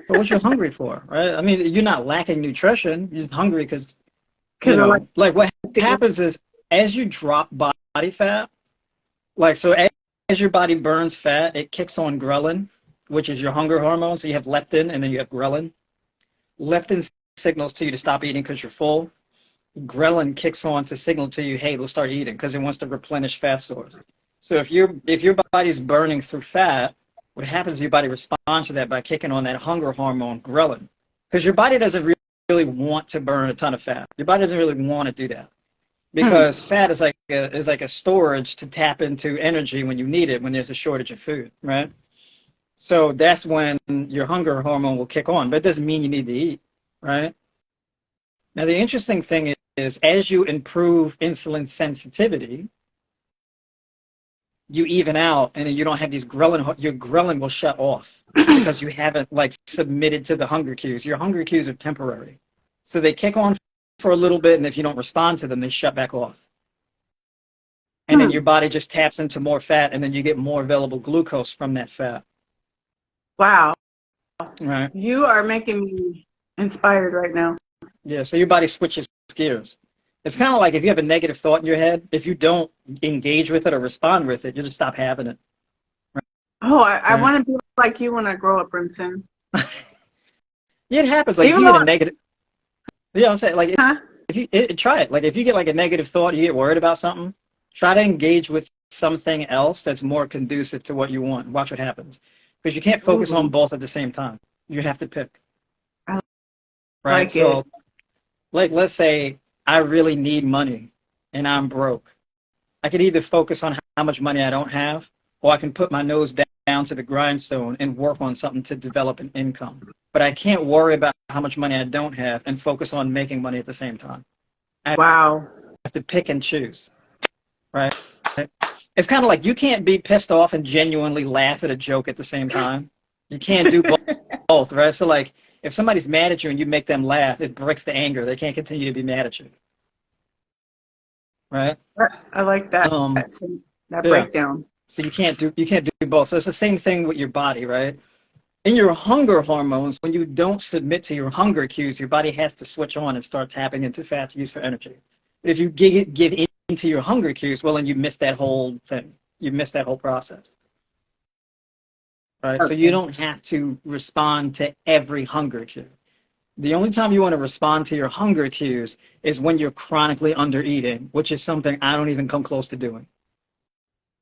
But what you're hungry for, right? I mean, you're not lacking nutrition. You're just hungry because you know, like what happens is as you drop body fat, like so as your body burns fat, it kicks on ghrelin, which is your hunger hormone. So you have leptin and then you have ghrelin. Leptin signals to you to stop eating because you're full. Ghrelin kicks on to signal to you, hey, let's start eating because it wants to replenish fat stores. So if your body's burning through fat, what happens is your body responds to that by kicking on that hunger hormone, ghrelin. because your body doesn't really want to burn a ton of fat. Your body doesn't really want to do that because fat is like a storage to tap into energy when you need it when there's a shortage of food, right? So that's when your hunger hormone will kick on, but it doesn't mean you need to eat, right? Now the interesting thing is as you improve insulin sensitivity, you even out and then you don't have these ghrelin, your ghrelin will shut off because you haven't like submitted to the hunger cues. Your hunger cues are temporary. So they kick on for a little bit, and if you don't respond to them, they shut back off. And then your body just taps into more fat, and then you get more available glucose from that fat. Wow. Right. You are making me inspired right now. Yeah, so your body switches gears. It's kind of like if you have a negative thought in your head, if you don't engage with it or respond with it, you'll just stop having it. Right? Oh, I want to be like you when I grow up, Brimson. Yeah, it happens. Like, Even you get though a negative... Yeah, I'm saying, like, if you try it. Like, if you get like a negative thought, you get worried about something, try to engage with something else that's more conducive to what you want. Watch what happens. Because you can't focus on both at the same time. You have to pick. I Right? like So, it. like, let's say I really need money and I'm broke. I could either focus on how much money I don't have, or I can put my nose down to the grindstone and work on something to develop an income. But I can't worry about how much money I don't have and focus on making money at the same time. I Wow. have to pick and choose, right? It's kind of like you can't be pissed off and genuinely laugh at a joke at the same time. You can't do both, right? So like if somebody's mad at you and you make them laugh, it breaks the anger. They can't continue to be mad at you, right? I like that. That breakdown. So you can't do both. So it's the same thing with your body, right? In your hunger hormones, when you don't submit to your hunger cues, your body has to switch on and start tapping into fat to use for energy. But if you give into your hunger cues, well, then you miss that whole thing. You miss that whole process. Right? So you don't have to respond to every hunger cue. The only time you want to respond to your hunger cues is when you're chronically under eating, which is something I don't even come close to doing.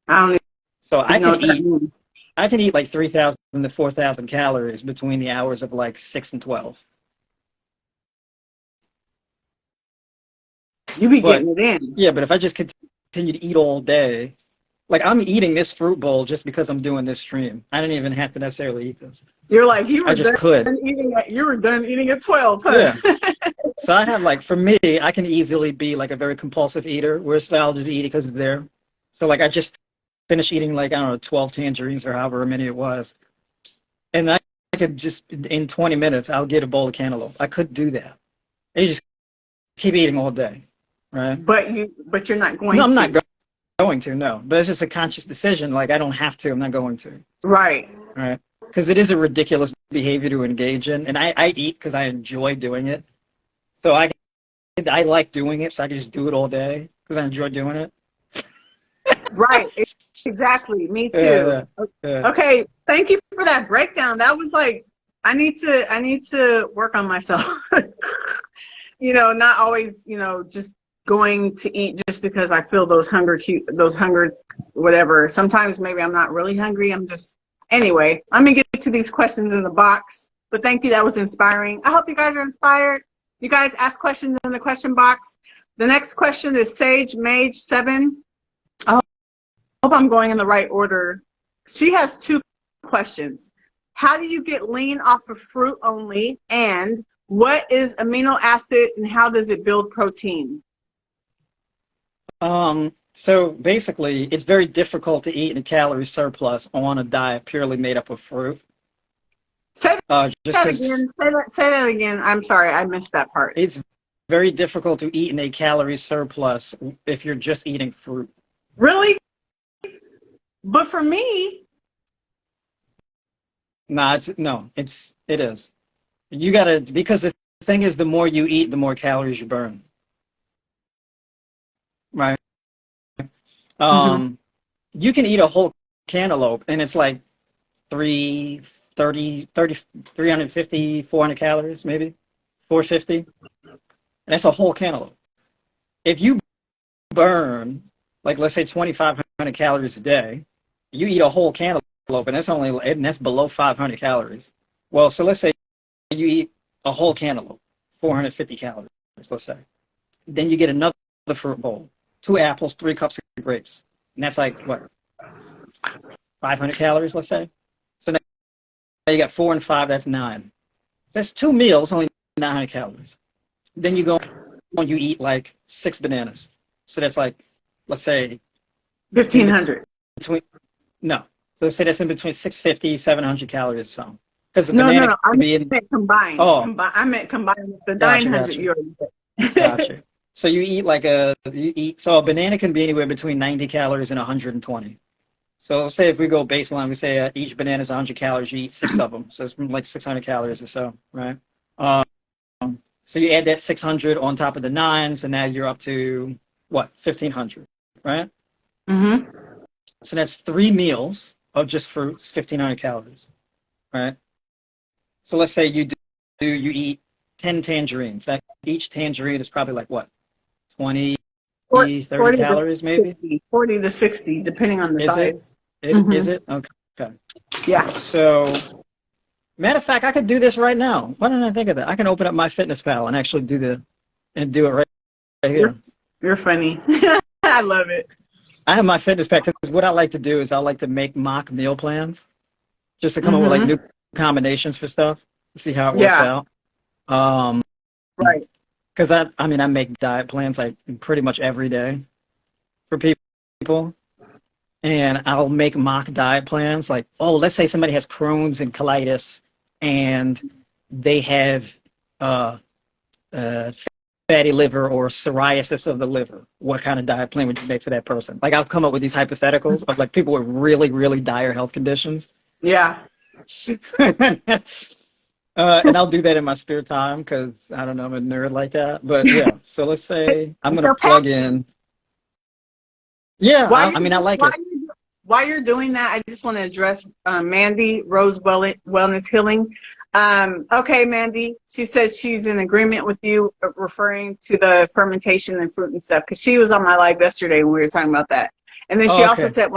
I don't So even know what that means. I can eat like 3,000 to 4,000 calories between the hours of like 6 and 12. You be getting it in. Yeah, but if I just continue to eat all day, like I'm eating this fruit bowl just because I'm doing this stream. I didn't even have to necessarily eat this. You're like, you were done eating at 12, huh? Yeah. So I have like, for me, I can easily be like a very compulsive eater, whereas I'll just eat it because it's there. So like I just finished eating like, I don't know, 12 tangerines or however many it was. And I could just, in 20 minutes, I'll get a bowl of cantaloupe. I could do that. And you just keep eating all day, right? But you're not going to. No, I'm not going to, no. But it's just a conscious decision. Like, I don't have to. I'm not going to. Right. Right. Because it is a ridiculous behavior to engage in. And I eat because I enjoy doing it. So I like doing it, so I can just do it all day because I enjoy doing it. Right. Exactly. Me too. Yeah. Okay. Thank you for that breakdown. That was like, I need to work on myself. Not always, just going to eat just because I feel those hunger, whatever. Sometimes maybe I'm not really hungry. Anyway, let me get to these questions in the box. But thank you. That was inspiring. I hope you guys are inspired. You guys ask questions in the question box. The next question is Sage Mage 7. I hope I'm going in the right order. She has 2 questions. How do you get lean off of fruit only? And what is amino acid and how does it build protein? So basically, it's very difficult to eat in a calorie surplus on a diet purely made up of fruit. Say that again. Say that again. I'm sorry, I missed that part. It's very difficult to eat in a calorie surplus if you're just eating fruit. Really? But for me, it is. You gotta, because the thing is, the more you eat, the more calories you burn. Right? You can eat a whole cantaloupe and it's like 350, 400 calories, maybe 450. And that's a whole cantaloupe. If you burn, like, let's say 2,500 calories a day, you eat a whole cantaloupe and that's below 500 calories. Well, so let's say you eat a whole cantaloupe, 450 calories, let's say. Then you get another fruit bowl, 2 apples, 3 cups of grapes. And that's like, what, 500 calories, let's say? So now you got 4 and 5, that's 9. That's 2 meals, only 900 calories. Then you go and you eat like 6 bananas. So that's like, let's say, 1,500. between, no. So let's say that's in between 650, 700 calories or something. Because the No, banana no. I could be in. meant combined. Oh, I meant combined with the gotcha, 900 gotcha. you already said. Gotcha. So so a banana can be anywhere between 90 calories and 120. So let's say if we go baseline, we say each banana is 100 calories, you eat 6 of them. So it's like 600 calories or so, right? Um, so you add that 600 on top of the 9s, and now you're up to, what, 1,500, right? Mm-hmm. So that's 3 meals of just fruits, 1,500 calories, right? So let's say you eat 10 tangerines. That each tangerine is probably like what, 20, 30 calories maybe? 60, 40 to 60, depending on the Is it? size. Is it? Okay. Yeah. So, matter of fact, I could do this right now. Why didn't I think of that? I can open up my FitnessPal and actually do it right here. You're funny. I love it. I have my FitnessPal because what I like to do is I like to make mock meal plans just to come up with like new combinations for stuff, see how it works out. Right. Because I mean, I make diet plans like pretty much every day for people. And I'll make mock diet plans like, oh, let's say somebody has Crohn's and colitis and they have fatty liver or psoriasis of the liver. What kind of diet plan would you make for that person? Like, I'll come up with these hypotheticals of like people with really, really dire health conditions. Yeah. And I'll do that in my spare time because, I don't know, I'm a nerd like that. But yeah, so let's say I'm going to plug in. Yeah, I mean, I like it. While you're doing that, I just want to address Mandy, Rose Wellness Healing. Okay, Mandy, she said she's in agreement with you referring to the fermentation and fruit and stuff because she was on my live yesterday when we were talking about that. And then she also said,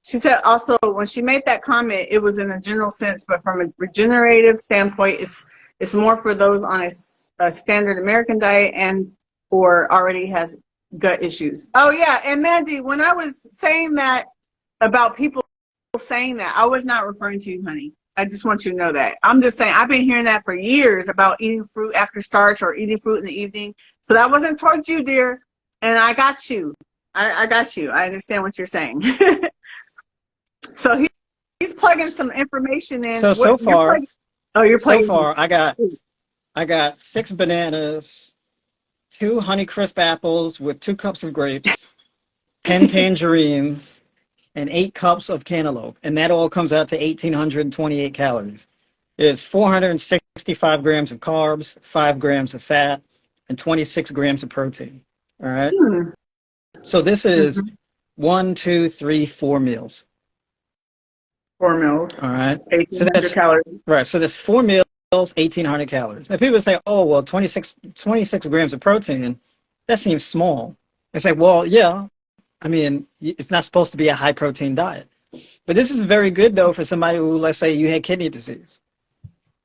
she said also when she made that comment, it was in a general sense, but from a regenerative standpoint, it's more for those on a standard American diet and or already has gut issues. Oh yeah, and Mandy, when I was saying that about people saying that, I was not referring to you, honey. I just want you to know that. I'm just saying I've been hearing that for years about eating fruit after starch or eating fruit in the evening. So that wasn't towards you, dear. And I got you. I got you. I understand what you're saying. So he's plugging some information in. So far, you're plugging. So far, I got 6 bananas, 2 Honeycrisp apples with 2 cups of grapes, 10 tangerines, and 8 cups of cantaloupe, and that all comes out to 1,828 calories. It's 465 grams of carbs, 5 grams of fat, and 26 grams of protein. All right. So this is 1, 2, 3, 4 meals. 4 meals. All right. 1,800 calories. Right. So that's 4 meals, 1,800 calories. Now people say, oh, well, 26 grams of protein, that seems small. It's like, well, yeah. I mean, it's not supposed to be a high protein diet. But this is very good, though, for somebody who, let's say, you had kidney disease.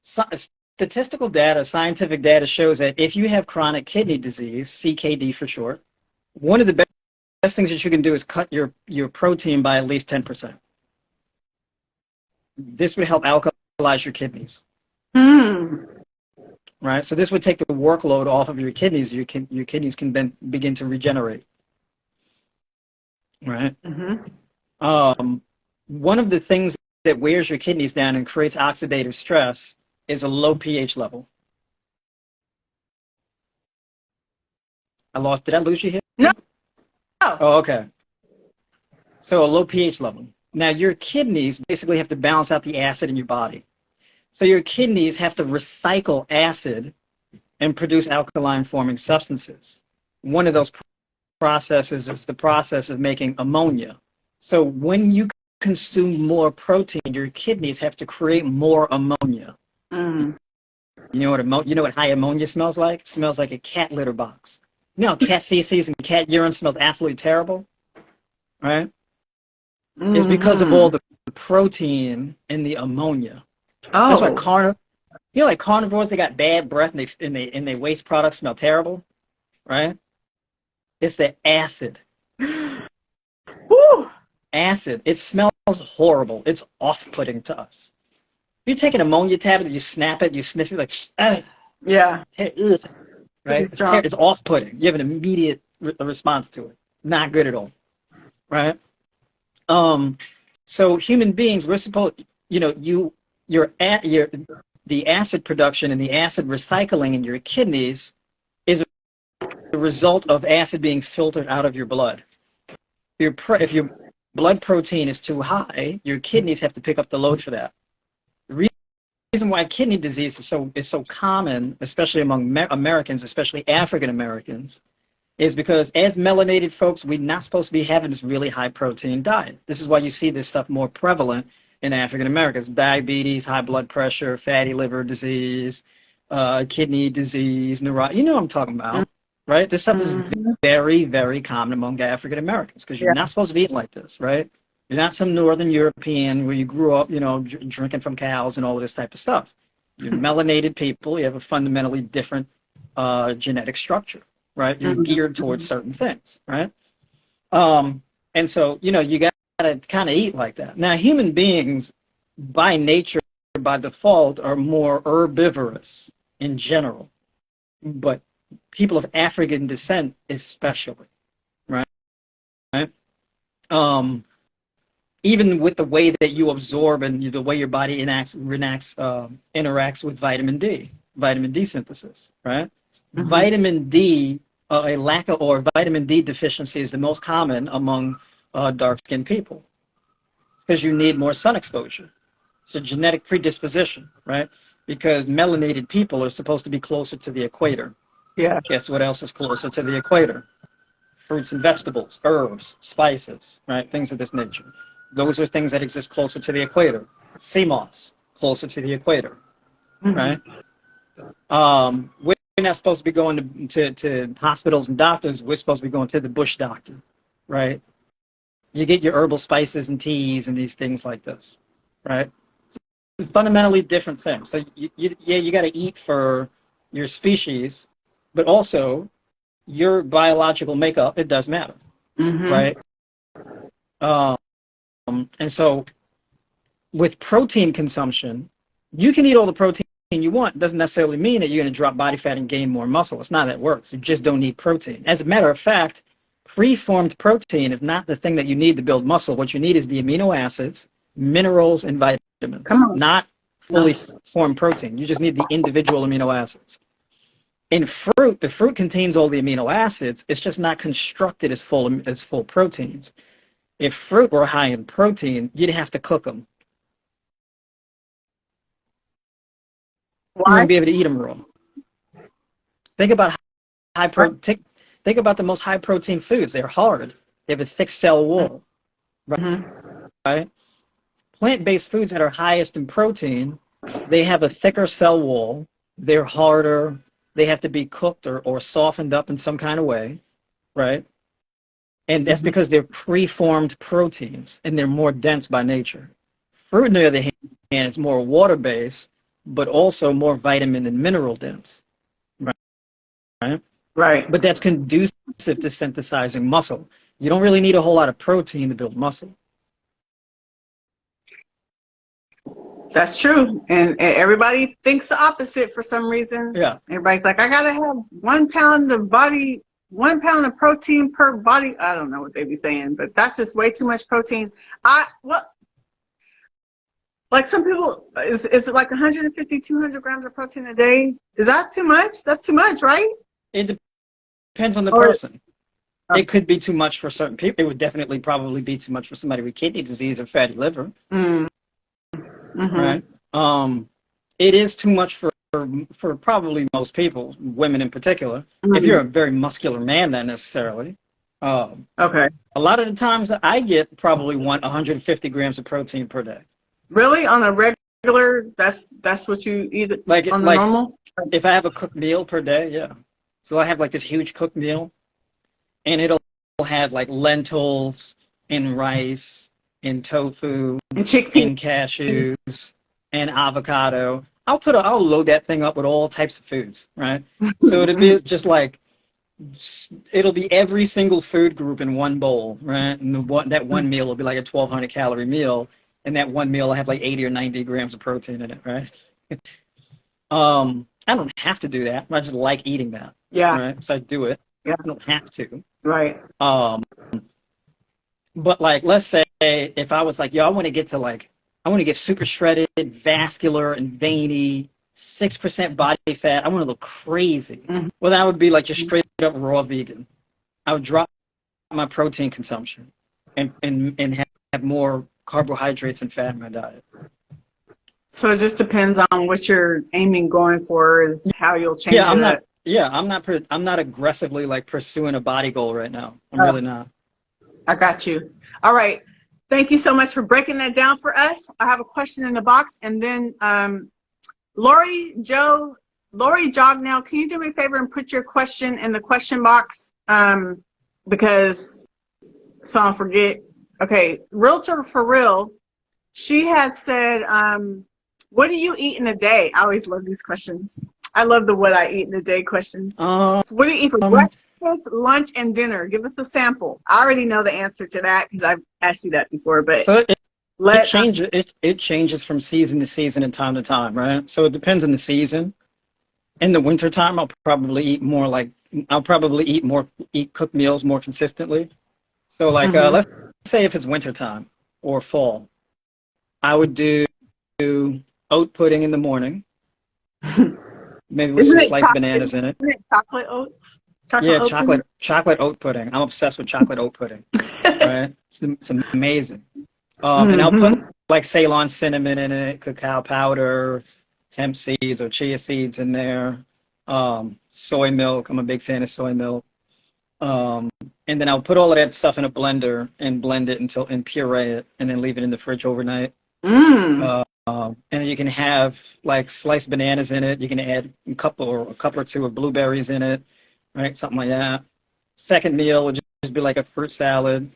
Statistical data, scientific data shows that if you have chronic kidney disease, CKD for short, one of the best things that you can do is cut your protein by at least 10%. This would help alkalize your kidneys. Right? So this would take the workload off of your kidneys. Your kidneys can then begin to regenerate. Right? One of the things that wears your kidneys down and creates oxidative stress is a low pH level. Did I lose you here? No. Oh, okay. So a low pH level. Now your kidneys basically have to balance out the acid in your body. So your kidneys have to recycle acid and produce alkaline forming substances. One of those processes is the process of making ammonia. So when you consume more protein, your kidneys have to create more ammonia. You know what high ammonia smells like? It smells like a cat litter box. You know, cat feces and cat urine smells absolutely terrible, right? It's because of all the protein in the ammonia. That's why You know, like carnivores, they got bad breath and they waste products smell terrible, right? It's the acid. Woo! Acid. It smells horrible. It's off-putting to us. You take an ammonia tablet, you snap it, you sniff it, like, ugh, Yeah. ugh, Pretty right? strong. It's off-putting. You have an immediate response to it. Not good at all, right? Um, so human beings, we're supposed, you know, your the acid production and the acid recycling in your kidneys is a result of acid being filtered out of your blood. If your blood protein is too high, your kidneys have to pick up the load for that. The reason why kidney disease is so common, especially among Americans, especially African Americans, is because as melanated folks, we're not supposed to be having this really high protein diet. This is why you see this stuff more prevalent in African Americans: diabetes, high blood pressure, fatty liver disease, kidney disease, you know what I'm talking about, right? This stuff is very, very common among African Americans because you're not supposed to be eating like this, right? You're not some Northern European where you grew up, you know, drinking from cows and all of this type of stuff. You're melanated people. You have a fundamentally different genetic structure, right? You're geared towards certain things, right? And so, you know, you got to kind of eat like that. Now, human beings, by nature, by default, are more herbivorous in general, but people of African descent, especially, right? Even with the way that you absorb and the way your body interacts with vitamin D synthesis, right? Vitamin D, a lack of or vitamin D deficiency is the most common among dark-skinned people because you need more sun exposure. It's a genetic predisposition, right? Because melanated people are supposed to be closer to the equator. Yeah. Guess what else is closer to the equator? Fruits and vegetables, herbs, spices, right? Things of this nature. Those are things that exist closer to the equator. Sea moss, closer to the equator, right? We're not supposed to be going to hospitals and doctors. We're supposed to be going to the bush doctor, right? You get your herbal spices and teas and these things like this, right? It's a fundamentally different thing. So you got to eat for your species, but also your biological makeup. It does matter, right? And so with protein consumption, you can eat all the protein you want. It doesn't necessarily mean that you're going to drop body fat and gain more muscle. It's not how that works. You just don't need protein. As a matter of fact, preformed protein is not the thing that you need to build muscle. What you need is the amino acids, minerals, and vitamins, not fully formed protein. You just need the individual amino acids. In fruit, the fruit contains all the amino acids. It's just not constructed as full proteins. If fruit were high in protein, you'd have to cook them. You wouldn't be able to eat them raw. Think about think about the most high protein foods. They're hard. They have a thick cell wall. Right? Plant-based foods that are highest in protein, they have a thicker cell wall. They're harder. They have to be cooked or softened up in some kind of way, right? And that's because they're preformed proteins and they're more dense by nature. Fruit, on the other hand, is more water-based, but also more vitamin and mineral dense, right? Right. But that's conducive to synthesizing muscle. You don't really need a whole lot of protein to build muscle. That's true. And everybody thinks the opposite for some reason. Yeah. Everybody's like, I gotta have 1 pound of protein per body. I don't know what they be saying, but that's just way too much protein. Like some people, is it like 150, 200 grams of protein a day? Is that too much? That's too much, right? It depends on the person. It could be too much for certain people. It would definitely probably be too much for somebody with kidney disease or fatty liver. Right? It is too much for probably most people, women in particular. If you're a very muscular man, not necessarily. Okay. A lot of the times I get probably 150 grams of protein per day. Really? On a regular, that's what you eat on the normal? If I have a cooked meal per day, yeah. So I have like this huge cooked meal, and it'll have like lentils and rice and tofu and chickpeas and cashews and avocado. I'll load that thing up with all types of foods, right? So it'll be just like, it'll be every single food group in one bowl, right? And that one meal will be like a 1,200 calorie meal, and that one meal will have like 80 or 90 grams of protein in it, right? I don't have to do that. I just like eating that. Yeah. Right. So I do it. Yeah. I don't have to. Right. But like, let's say if I was like, yo, I want to get super shredded, vascular, and veiny, 6% body fat. I want to look crazy. Mm-hmm. Well, that would be like just straight up raw vegan. I would drop my protein consumption and have more carbohydrates and fat in my diet. So it just depends on what you're aiming going for is how you'll change it. I'm not aggressively like pursuing a body goal right now. I'm really not. I got you. All right. Thank you so much for breaking that down for us. I have a question in the box, and then Lori Jognell, can you do me a favor and put your question in the question box? Because so I don't forget. Okay, Realtor for Real, she had said, what do you eat in a day? I always love these questions. I love the what I eat in a day questions. What do you eat for breakfast, lunch, and dinner? Give us a sample. I already know the answer to that because I've asked you that before. But so it changes from season to season and time to time, right? So it depends on the season. In the wintertime, I'll probably eat cooked meals more consistently. So like let's say if it's wintertime or fall, I would do oat pudding in the morning. Maybe with some sliced bananas in it. Isn't it chocolate oats? Chocolate oat pudding. I'm obsessed with chocolate oat pudding. Right? It's amazing. And I'll put like Ceylon cinnamon in it, cacao powder, hemp seeds or chia seeds in there, soy milk. I'm a big fan of soy milk. And then I'll put all of that stuff in a blender and blend it and puree it, and then leave it in the fridge overnight. And you can have like sliced bananas in it. You can add a cup or two of blueberries in it, right? Something like that. Second meal would just be like a fruit salad.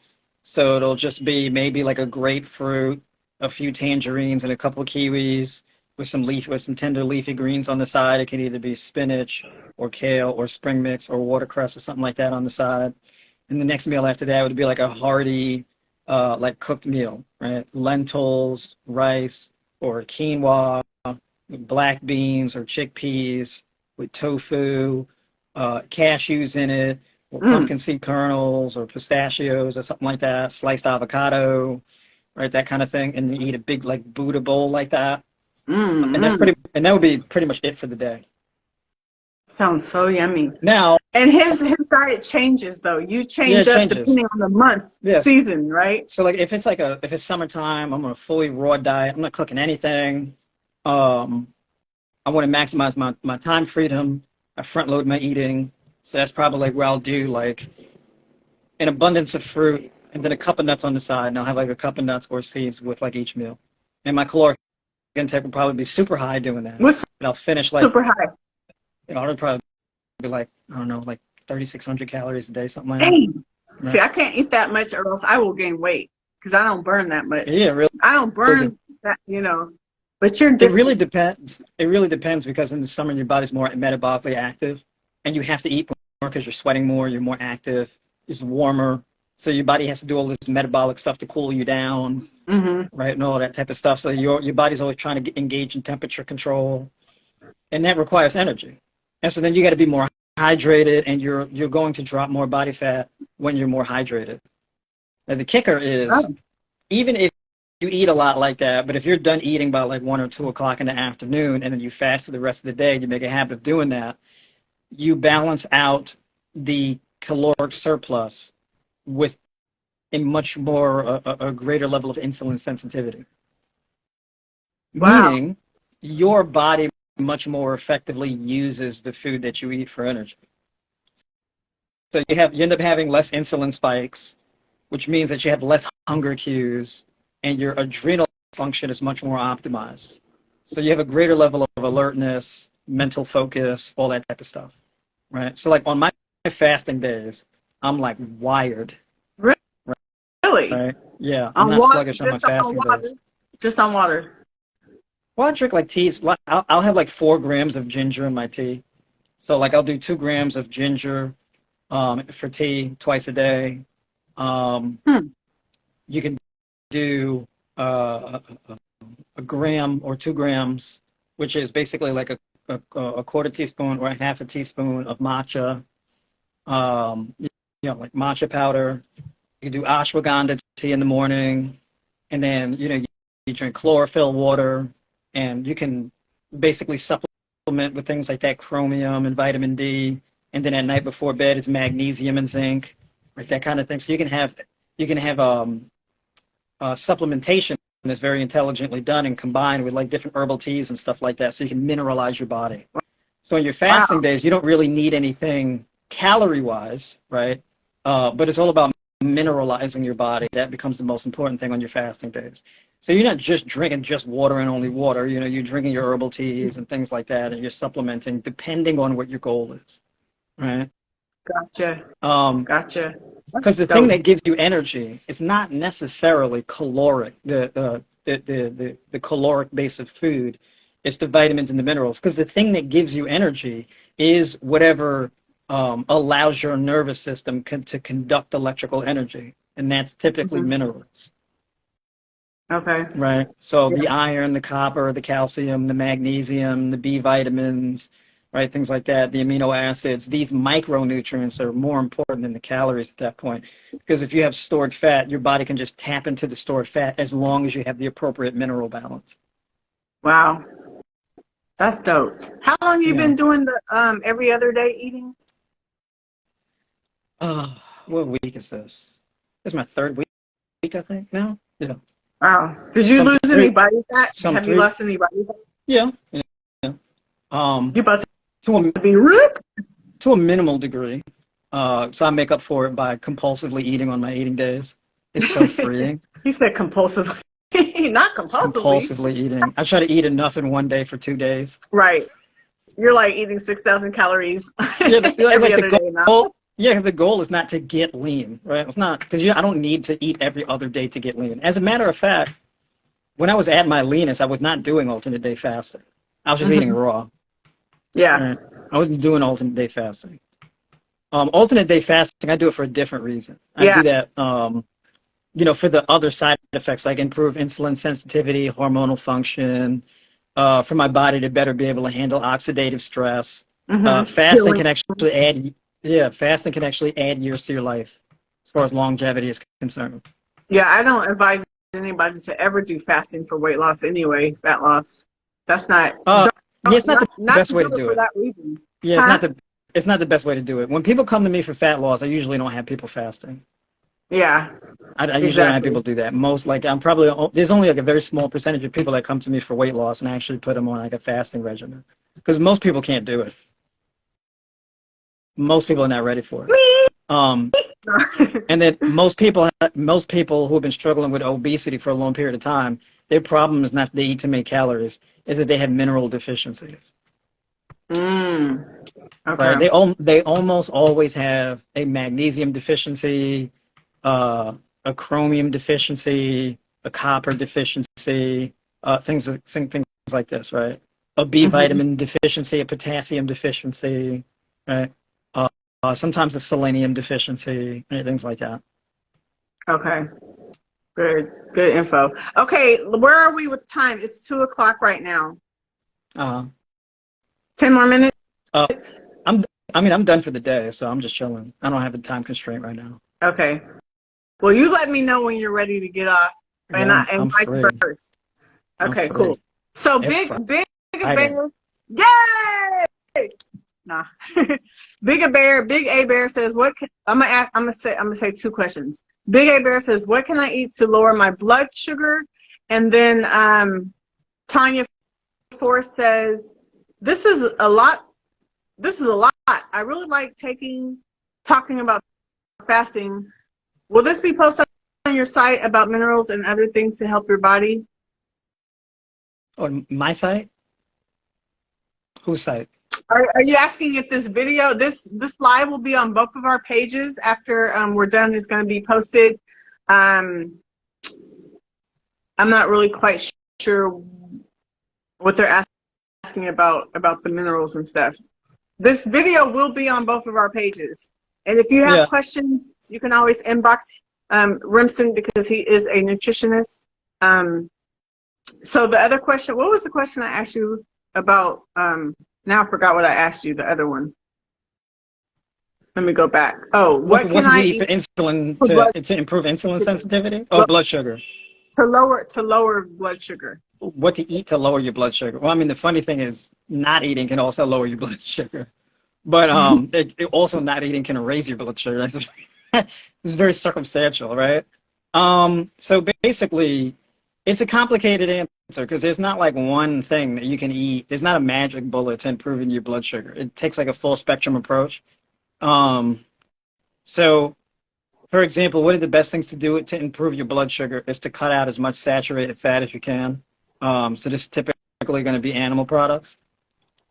So it'll just be maybe like a grapefruit, a few tangerines, and a couple of kiwis with some tender leafy greens on the side. It can either be spinach or kale or spring mix or watercress or something like that on the side. And the next meal after that would be like a hearty, like cooked meal, right? Lentils, rice, or quinoa, black beans or chickpeas with tofu, cashews in it, or pumpkin seed kernels or pistachios or something like that, sliced avocado, right? That kind of thing. And you eat a big like Buddha bowl like that. And that would be pretty much it for the day. Sounds so yummy. Now, and his diet changes though. You change depending on the month, season, right? So like if it's summertime, I'm on a fully raw diet. I'm not cooking anything. I want to maximize my time freedom. I front load my eating. So that's probably like where I'll do like an abundance of fruit and then a cup of nuts on the side, and I'll have like a cup of nuts or seeds with like each meal. And my caloric intake will probably be super high doing that. What's and I'll finish like super high? It'll probably be like, I don't know, like 3,600 calories a day, something like that. Right. See, I can't eat that much or else I will gain weight because I don't burn that much. Yeah, really. I don't burn that, but you're different. It really depends. It really depends because in the summer your body's more metabolically active and you have to eat more because you're sweating more, you're more active, it's warmer. So your body has to do all this metabolic stuff to cool you down, right, and all that type of stuff. So your body's always trying to engage in temperature control, and that requires energy. And so then you got to be more hydrated, and you're going to drop more body fat when you're more hydrated. Now the kicker is, even if you eat a lot like that, but if you're done eating by like 1 or 2 o'clock in the afternoon, and then you fast for the rest of the day, and you make a habit of doing that, you balance out the caloric surplus with a much more a greater level of insulin sensitivity. Wow. Meaning, your body much more effectively uses the food that you eat for energy. So you end up having less insulin spikes, which means that you have less hunger cues, and your adrenal function is much more optimized. So you have a greater level of alertness, mental focus, all that type of stuff, right? So like on my fasting days, I'm like wired. Really? Right? Yeah, I'm not sluggish on my fasting days. Just on water. Well, I drink like teas. I'll have like 4 grams of ginger in my tea. So like I'll do 2 grams of ginger for tea twice a day. Um, Hmm. you can do a gram or 2 grams, which is basically like a quarter teaspoon or a half a teaspoon of matcha. Like matcha powder. You can do ashwagandha tea in the morning, and then you drink chlorophyll water, and you can basically supplement with things like that chromium and vitamin D, and then at night before bed it's magnesium and zinc, like that kind of thing. So you can have supplementation that's very intelligently done and combined with like different herbal teas and stuff like that, so you can mineralize your body. So in your fasting Wow. days, you don't really need anything calorie wise, right? But it's all about mineralizing your body. That becomes the most important thing on your fasting days. So you're not just drinking just water and only water. You're drinking your herbal teas and things like that, and you're supplementing depending on what your goal is, right? Gotcha. Um, Gotcha. because That's the thing dope. that gives you energy is not necessarily caloric, the caloric base of food. It's the vitamins and the minerals. Because the thing that gives you energy is whatever allows your nervous system to conduct electrical energy, and that's typically Mhm. minerals, Okay. right? So the Yeah. iron, the copper, the calcium, the magnesium, the B vitamins, right? Things like that, the amino acids, these micronutrients are more important than the calories at that point. Because if you have stored fat, your body can just tap into the stored fat as long as you have the appropriate mineral balance. Wow. That's dope. How long you Yeah. been doing the every other day eating? Uh, what week is this? This is my third week, I think, now. Yeah. Wow. Did you Some lose any three, body fat? some Have you three. lost any body fat? Yeah. Yeah. Yeah. Um, You about to a, to be ripped? to a minimal degree. So I make up for it by compulsively eating on my eating days. It's so freeing. He said compulsively. Not Just compulsively. compulsively eating. I try to eat enough in one day for 2 days. Right. You're like eating 6,000 calories Yeah, every like other the day now. goal. Yeah, because the goal is not to get lean, right? It's not because I don't need to eat every other day to get lean. As a matter of fact, when I was at my leanest, I was not doing alternate day fasting. I was just eating Hmm. raw. Yeah. Right? I wasn't doing alternate day fasting. Alternate day fasting, I do it for a different reason. I Yeah. do that, for the other side effects like improve insulin sensitivity, hormonal function, for my body to better be able to handle oxidative stress. Fasting Healing. can actually add, yeah, fasting can actually add years to your life as far as longevity is concerned. Yeah, I don't advise anybody to ever do fasting for weight loss anyway, fat loss. That's not, Uh, yeah, it's not the not best to way do to it do for it. that reason. Yeah, Huh? it's not the best way to do it. When people come to me for fat loss, I usually don't have people fasting. Yeah, I usually don't have exactly. people do that. Most like I'm probably there's only like a very small percentage of people that come to me for weight loss, and I actually put them on like a fasting regimen because most people can't do it. Most people are not ready for it. Um, and then most people who have been struggling with obesity for a long period of time, their problem is not they eat too many calories, is that they have mineral deficiencies. Mm, Right? okay. They almost always have a magnesium deficiency, a chromium deficiency, a copper deficiency, things like this, right? A B Hmm. vitamin deficiency, a potassium deficiency, right? Sometimes a selenium deficiency, right? Things like that. Okay. Good. Good info. Okay, where are we with time? It's 2 o'clock right now. Uh, 10 more minutes. uh, I'm, I'm done for the day, so I'm just chilling. I don't have a time constraint right now. Okay. Well, you let me know when you're ready to get off, Yeah, and I'm vice free. versa. I'm Okay, cool. free. So It's big Friday. bear, yay! Nah, Big A Bear says, "What can, I'm gonna say two questions." Big A Bear says, "What can I eat to lower my blood sugar?" And then Tanya Force says, "This is a lot. This is a lot. I really like talking about fasting. Will this be posted on your site about minerals and other things to help your body?" On my site? Whose site? Are you asking if this video, this live will be on both of our pages after we're done? It's going to be posted. Um, I'm not really quite sure what they're asking about the minerals and stuff. This video will be on both of our pages. And if you have Yeah. questions, you can always inbox Remsen because he is a nutritionist. So the other question, what was the question I asked you about? Now I forgot what I asked you, the other one. Let me go back. Oh, what What can do you I eat for eat insulin for blood to improve insulin sugar? sensitivity? Oh, blood sugar. To lower blood sugar. What to eat to lower your blood sugar? Well, I mean, the funny thing is, not eating can also lower your blood sugar, but also not eating can raise your blood sugar. That's it's very circumstantial, right? So basically, it's a complicated answer because there's not like one thing that you can eat. There's not a magic bullet to improving your blood sugar. It takes like a full spectrum approach. Um, so, for example, one of the best things to do to improve your blood sugar is to cut out as much saturated fat as you can. So this is typically going to be animal products.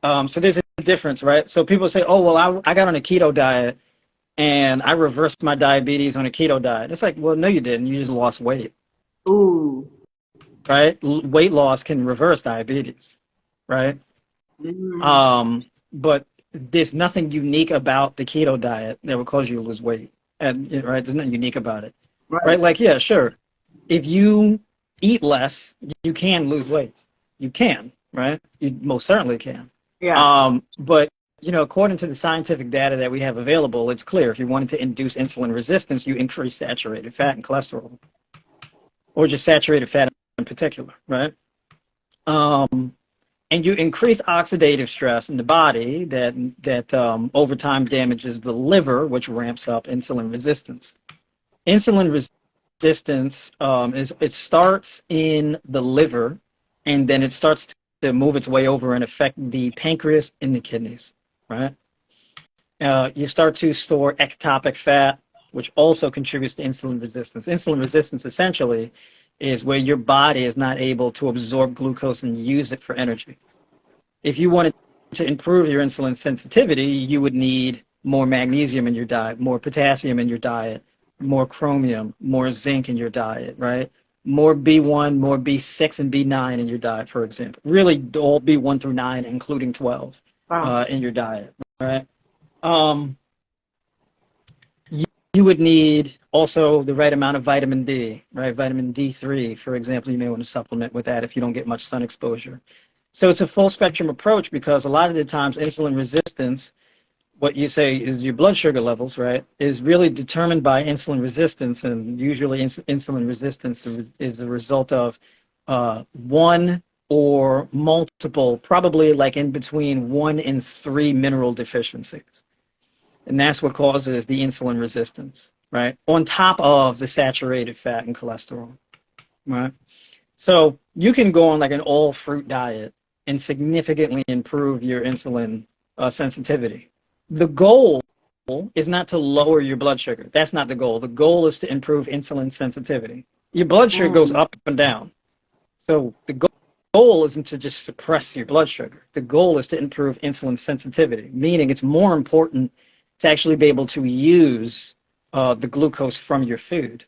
So there's a difference, right? So people say, oh, well, I got on a keto diet and I reversed my diabetes on a keto diet. It's like, well, no, you didn't. You just lost weight. Ooh. Right? Weight loss can reverse diabetes, right? But there's nothing unique about the keto diet that will cause you to lose weight. And right, there's nothing unique about it. Right? Like, yeah, sure. If you eat less, you can lose weight. You can, right? You most certainly can. Yeah. But according to the scientific data that we have available, it's clear if you wanted to induce insulin resistance, you increase saturated fat and cholesterol, or just saturated fat in particular, right? And you increase oxidative stress in the body that over time damages the liver, which ramps up insulin resistance. Insulin resistance it starts in the liver, and then it starts to move its way over and affect the pancreas and the kidneys, right? You start to store ectopic fat, which also contributes to insulin resistance. Insulin resistance essentially is where your body is not able to absorb glucose and use it for energy. If you wanted to improve your insulin sensitivity, you would need more magnesium in your diet, more potassium in your diet, more chromium, more zinc in your diet, right? More B1, more B6 and B9 in your diet, for example. Really all B1 through 9, including 12 in your diet, right? You would need also the right amount of vitamin D, right? Vitamin D3, for example, you may want to supplement with that if you don't get much sun exposure. So it's a full spectrum approach because a lot of the times insulin resistance, what you say is your blood sugar levels, right, is really determined by insulin resistance. And usually insulin resistance is the result of one or multiple, probably like in between 1 and 3 mineral deficiencies. And that's what causes the insulin resistance, right? On top of the saturated fat and cholesterol, right? So you can go on like an all fruit diet and significantly improve your insulin sensitivity. The goal is not to lower your blood sugar. That's not the goal. The goal is to improve insulin sensitivity. Your blood sugar goes up and down. So the goal isn't to just suppress your blood sugar. The goal is to improve insulin sensitivity, meaning it's more important to actually be able to use the glucose from your food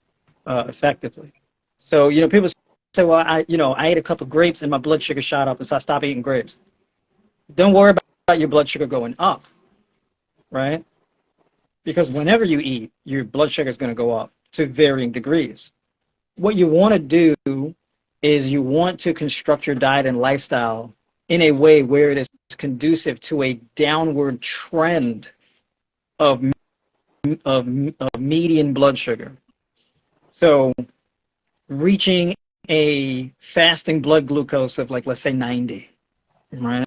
effectively. So, people say, well, I ate a cup of grapes and my blood sugar shot up, and so I stopped eating grapes. Don't worry about your blood sugar going up, right? Because whenever you eat, your blood sugar is going to go up to varying degrees. What you want to do is you want to construct your diet and lifestyle in a way where it is conducive to a downward trend of median blood sugar. So reaching a fasting blood glucose of like, let's say 90, right?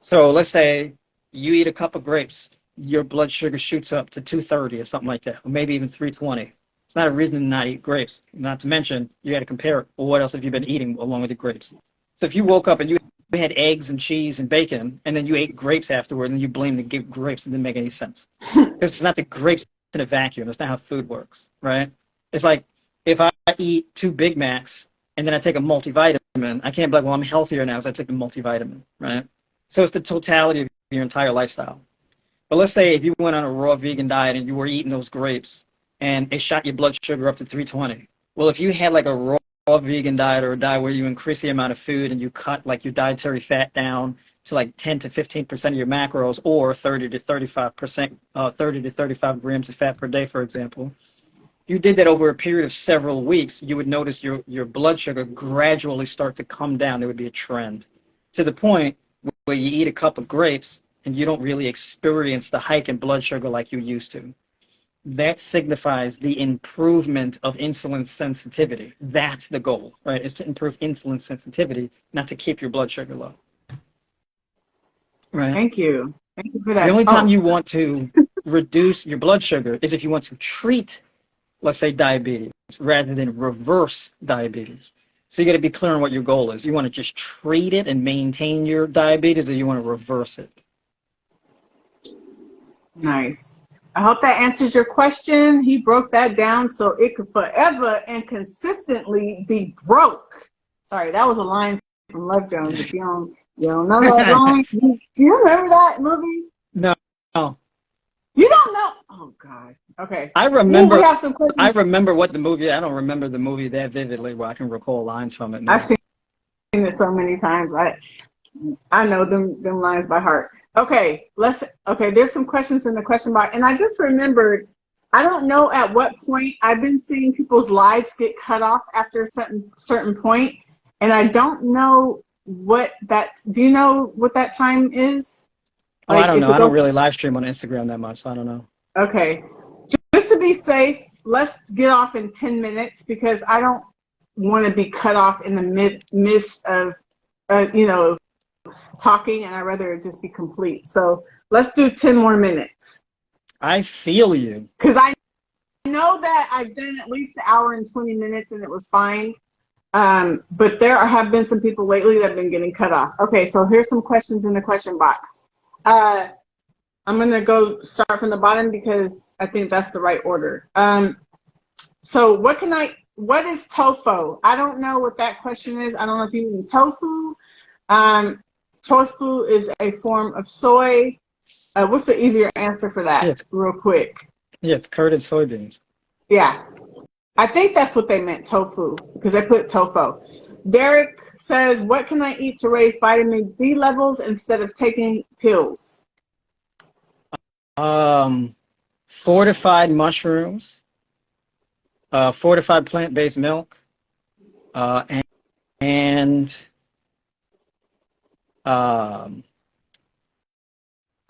So let's say you eat a cup of grapes, your blood sugar shoots up to 230 or something like that, or maybe even 320. It's not a reason to not eat grapes. Not to mention, you got to compare it. Well, what else have you been eating along with the grapes? So if you woke up and you had eggs and cheese and bacon, and then you ate grapes afterwards, and you blame the grapes, it didn't make any sense. Because it's not the grapes in a vacuum. That's not how food works, right? It's like if I eat 2 Big Macs and then I take a multivitamin, I can't be like, well, I'm healthier now because I took the multivitamin, right? So it's the totality of your entire lifestyle. But let's say if you went on a raw vegan diet and you were eating those grapes and it shot your blood sugar up to 320. Well, if you had like a vegan diet, or a diet where you increase the amount of food and you cut like your dietary fat down to like 10 to 15% of your macros, or 30 to 35%, 30 to 35 grams of fat per day, for example. You did that over a period of several weeks, you would notice your blood sugar gradually start to come down. There would be a trend to the point where you eat a cup of grapes and you don't really experience the hike in blood sugar like you used to. That signifies the improvement of insulin sensitivity. That's the goal, right? Is to improve insulin sensitivity, not to keep your blood sugar low. Right? Thank you. Thank you for that. The only time you want to reduce your blood sugar is if you want to treat, let's say, diabetes, rather than reverse diabetes. So you got to be clear on what your goal is. You want to just treat it and maintain your diabetes, or you want to reverse it? Nice. I hope that answers your question. He broke that down so it could forever and consistently be broke. Sorry, that was a line from Love Jones. If you don't know that line, do you remember that movie? No. You don't know? Oh God. Okay. I remember. We have some questions. I remember what the movie. I don't remember the movie that vividly, where I can recall lines from it. No. I've seen it so many times. I know them lines by heart. Okay, there's some questions in the question box, and I just remembered, I don't know at what point, I've been seeing people's lives get cut off after a certain point, and I don't know do you know what that time is? Oh, I don't know. I don't really live stream on Instagram that much, so I don't know. Okay. Just to be safe, let's get off in 10 minutes, because I don't want to be cut off in the midst of, talking, and I'd rather it just be complete. So let's do 10 more minutes. I feel you. Because I know that I've done at least an hour and 20 minutes and it was fine. But there have been some people lately that have been getting cut off. Okay, so here's some questions in the question box. I'm going to go start from the bottom because I think that's the right order. So what is tofu? I don't know what that question is. I don't know if you mean tofu. Tofu is a form of soy. What's the easier answer for that? Real quick. Yeah, it's curded soybeans. Yeah. I think that's what they meant, tofu, because they put tofu. Derek says, what can I eat to raise vitamin D levels instead of taking pills? Fortified mushrooms, fortified plant-based milk, and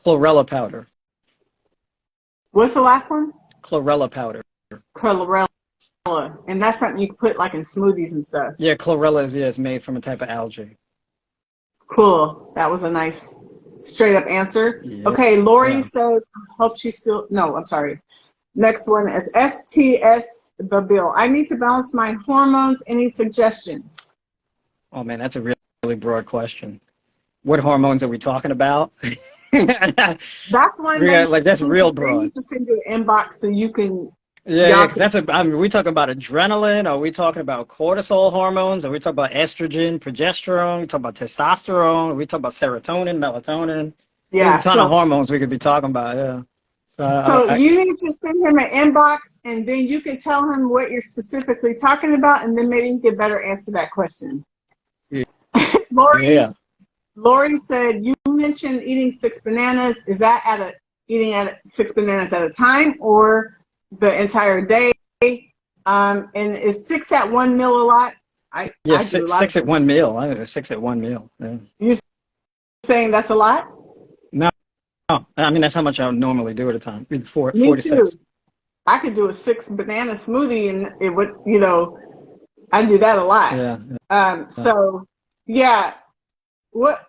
chlorella powder. What's the last one? Chlorella powder. Chlorella. And that's something you can put like in smoothies and stuff. Yeah, chlorella is made from a type of algae. Cool. That was a nice straight up answer. Yeah. Okay, Lori says, hope she's still, no, I'm sorry. Next one is STS the bill. I need to balance my hormones. Any suggestions? Oh man, that's a really broad question. What hormones are we talking about? That's one. That's real broad. They need to send you an inbox so you can. Yeah, that's we talking about adrenaline? Are we talking about cortisol hormones? Are we talking about estrogen, progesterone? Are we talking about testosterone? Are we talking about serotonin, melatonin? Yeah, there's a ton of hormones we could be talking about. Yeah. So you need to send him an inbox, and then you can tell him what you're specifically talking about, and then maybe he can better answer that question. Yeah. Lori said you mentioned eating 6 bananas. Is that eating 6 bananas at a time or the entire day? And is 6 at one meal a lot? Yes, 6 at one meal. I think it's 6 at one meal. Yeah. You saying that's a lot? No, I mean that's how much I would normally do at a time. 4 Me to too. 6. I could do a 6 banana smoothie, and it would, I do that a lot. Yeah. So yeah. What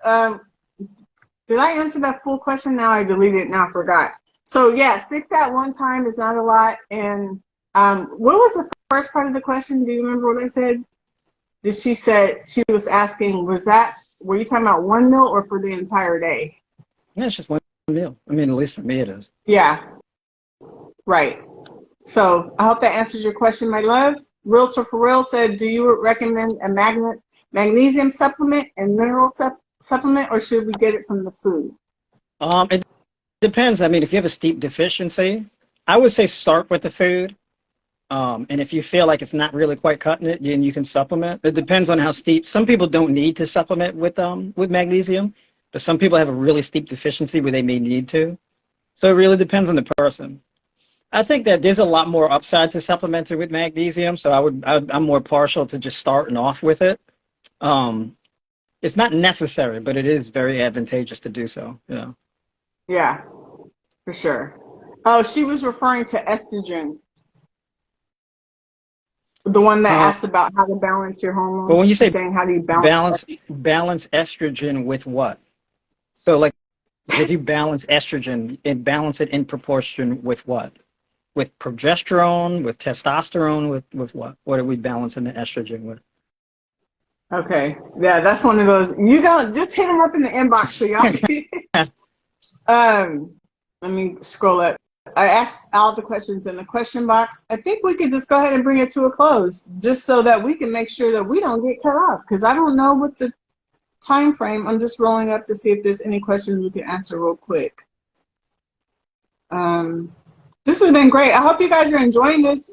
did I answer that full question? Now I deleted it. Now I forgot. So yeah, 6 at one time is not a lot. And what was the first part of the question? Do you remember what I said? She was asking, were you talking about one meal or for the entire day? Yeah, it's just one meal. I mean, at least for me it is. Yeah. Right. So I hope that answers your question, my love. Realtor for Real said, do you recommend a magnesium supplement and mineral supplement, or should we get it from the food? It depends. I mean, if you have a steep deficiency, I would say start with the food. And if you feel like it's not really quite cutting it, then you can supplement. It depends on how steep. Some people don't need to supplement with magnesium, but some people have a really steep deficiency where they may need to. So it really depends on the person. I think that there's a lot more upside to supplementing with magnesium, so I'm more partial to just starting off with it. It's not necessary, but it is very advantageous to do so. Yeah. Yeah, for sure. Oh, she was referring to estrogen, the one that asked about how to balance your But when hormones. you say She's saying, how do you balance? balance estrogen with what? So like if you balance estrogen and balance it in proportion with what? With progesterone, with testosterone, with what? What are we balancing the estrogen with? Okay, yeah, that's one of those. You got just hit them up in the inbox so y'all. Let me scroll up. I asked all the questions in the question box. I think we could just go ahead and bring it to a close, just so that we can make sure that we don't get cut off. Because I don't know what the time frame. I'm just rolling up to see if there's any questions we can answer real quick. This has been great. I hope you guys are enjoying this.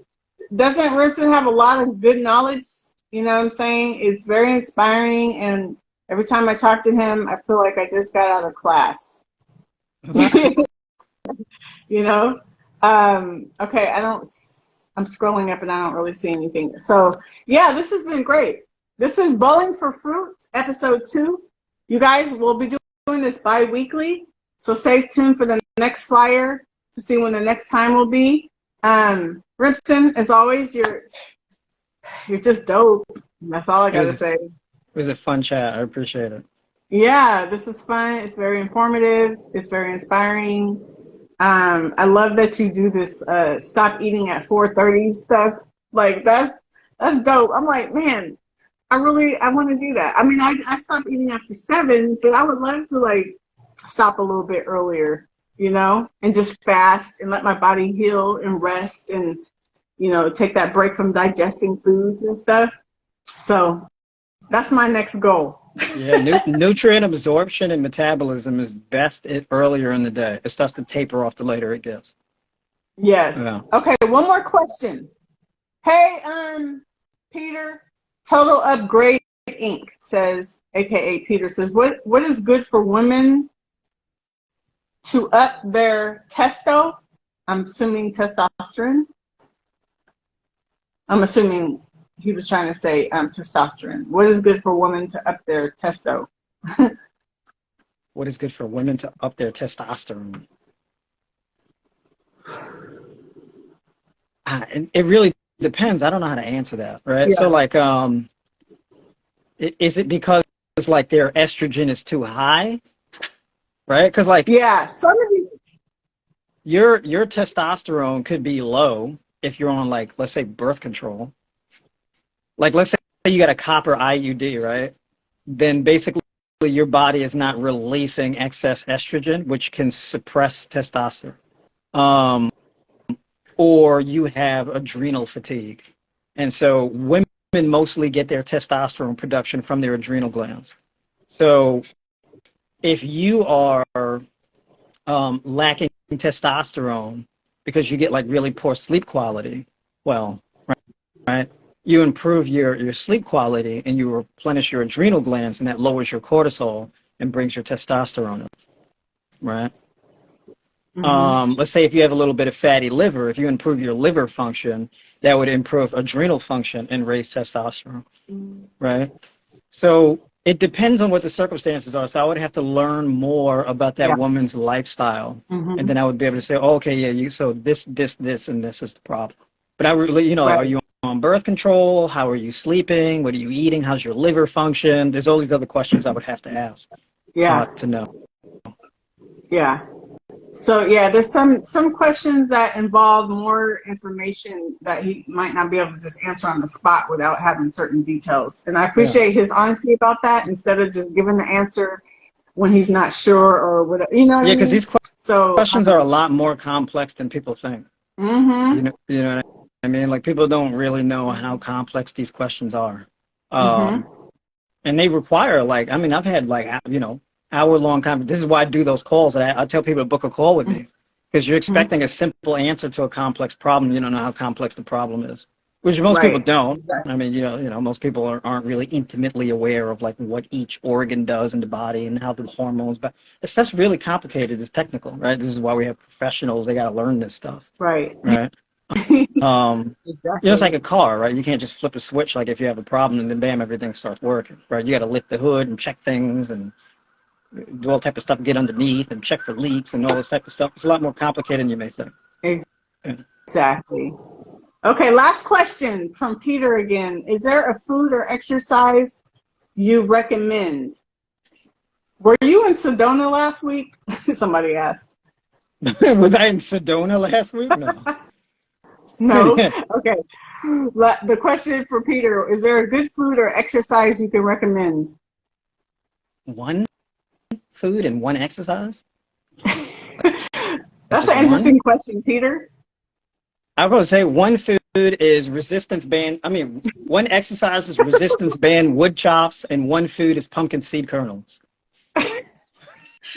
Doesn't Ripson have a lot of good knowledge? You know what I'm saying? It's very inspiring, and every time I talk to him, I feel like I just got out of class. You know? Okay, I'm scrolling up and I don't really see anything. So, yeah, this has been great. This is Bowling for Fruit, episode 2. You guys will be doing this bi-weekly, so stay tuned for the next flyer to see when the next time will be. Ripson, as always, you're just dope. That's all I gotta say. It was a fun chat. I appreciate it. Yeah, this is fun. It's very informative. It's very inspiring. I love that you do this stop eating at 4:30 stuff. Like that's dope. I'm like, man, I want to do that. I mean, I stopped eating after 7, but I would love to like stop a little bit earlier, you know, and just fast and let my body heal and rest and, you know, take that break from digesting foods and stuff. So that's my next goal. Yeah, nutrient absorption and metabolism is best earlier in the day. It starts to taper off the later it gets. Yes. Yeah. Okay, one more question. Hey, Peter, Total Upgrade Inc. says, aka Peter says, what is good for women to up their testo? I'm assuming testosterone. I'm assuming he was trying to say testosterone. What is good for women to up their testo? What is good for women to up their testosterone? It really depends. I don't know how to answer that, right? Yeah. So like, is it because like their estrogen is too high, right? Because like, yeah, some of these. Your testosterone could be low if you're on like, let's say, birth control. Like, let's say you got a copper IUD, right? Then basically your body is not releasing excess estrogen, which can suppress testosterone. Or you have adrenal fatigue. And so women mostly get their testosterone production from their adrenal glands. So if you are lacking testosterone because you get like really poor sleep quality, well, right? You improve your sleep quality and you replenish your adrenal glands, and that lowers your cortisol and brings your testosterone up, right? Mm-hmm. Let's say if you have a little bit of fatty liver, if you improve your liver function, that would improve adrenal function and raise testosterone, right? So it depends on what the circumstances are. So I would have to learn more about that woman's lifestyle, and then I would be able to say, oh, okay, yeah, so this, and this is the problem. But I really, you know, are you on birth control? How are you sleeping? What are you eating? How's your liver function? There's all these other questions I would have to ask. To know. Yeah. So yeah, there's some questions that involve more information that he might not be able to just answer on the spot without having certain details. And I appreciate his honesty about that, instead of just giving the answer when he's not sure or whatever. You know what I mean? Yeah, because these questions are a lot more complex than people think. Mm-hmm. You know what I mean? Like, people don't really know how complex these questions are. And they require, like, I mean, I've had, like, you know, hour-long conversations. This is why I do those calls. And I tell people to book a call with me. because you're expecting a simple answer to a complex problem. You don't know how complex the problem is, which most people don't. Exactly. I mean, most people aren't really intimately aware of like what each organ does in the body and how the hormones. But this stuff's really complicated. It's technical, right? This is why we have professionals. They got to learn this stuff, Right. right? Exactly. It's like a car, right? You can't just flip a switch like if you have a problem and then bam, everything starts working, right? You got to lift the hood and check things and do all type of stuff, get underneath and check for leaks and all this type of stuff. It's a lot more complicated than you may think. Exactly. Okay, last question from Peter again. Is there a food or exercise you recommend? Were you in Sedona last week? Somebody asked. Was I in Sedona last week? No. No? Okay. The question for Peter, is there a good food or exercise you can recommend? One food and one exercise? That's an interesting question, Peter. I was going to say one food is resistance band. I mean, one exercise is resistance band wood chops, and one food is pumpkin seed kernels.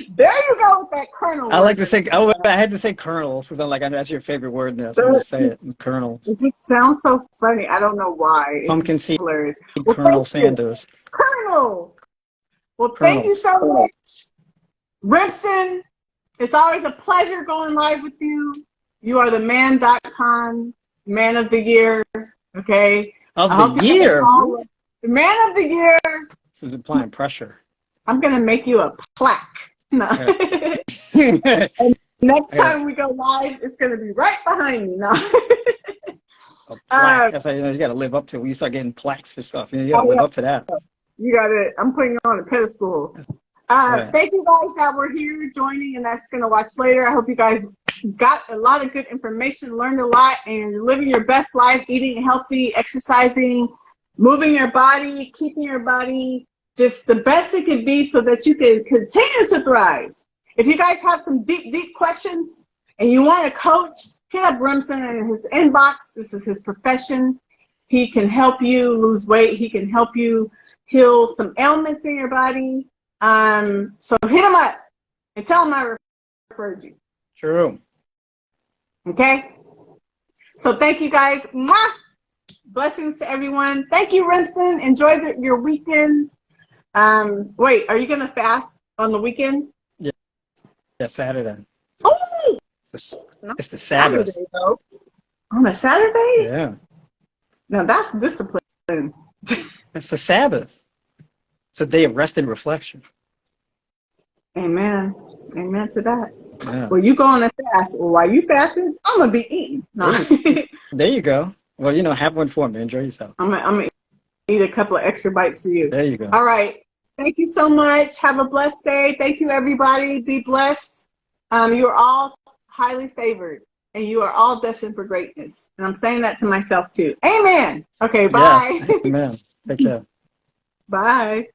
There you go with that kernel. I like to say, I had to say kernels because I'm like, I know that's your favorite word now, so I'm going to say it. Kernels. It just sounds so funny. I don't know why. It's pumpkin seed hilarious. Colonel Sanders. Kernel. Well, thank you so much, Remsen. It's always a pleasure going live with you. You are the man.com man of the year. Okay. Of the year. The man of the year. This is applying pressure. I'm gonna make you a plaque. No. And next time we go live, it's gonna be right behind me. No. A plaque. That's how you got to live up to. When you start getting plaques for stuff, you got to live up to that. You got it. I'm putting you on a pedestal. Thank you guys that were here joining and that's going to watch later. I hope you guys got a lot of good information, learned a lot, and you're living your best life, eating healthy, exercising, moving your body, keeping your body just the best it could be so that you can continue to thrive. If you guys have some deep questions and you want a coach, hit up Remsen in his inbox. This is his profession. He can help you lose weight. He can help you heal some ailments in your body. So hit him up and tell him I referred you. True. Okay? So thank you guys. Mwah! Blessings to everyone. Thank you, Remsen. Enjoy your weekend. Wait, are you going to fast on the weekend? Yeah, Saturday. Oh! It's the Sabbath. Saturday, though. On a Saturday? Yeah. Now that's discipline. It's the Sabbath. It's a day of rest and reflection. Amen. Amen to that. Yeah. Well, you go on a fast. Well, while you fasting, I'm going to be eating. No. There you go. Well, have one for me. Enjoy yourself. I'm going to eat a couple of extra bites for you. There you go. All right. Thank you so much. Have a blessed day. Thank you, everybody. Be blessed. You are all highly favored, and you are all destined for greatness. And I'm saying that to myself, too. Amen. Okay, bye. Yes. Amen. Take care. Bye.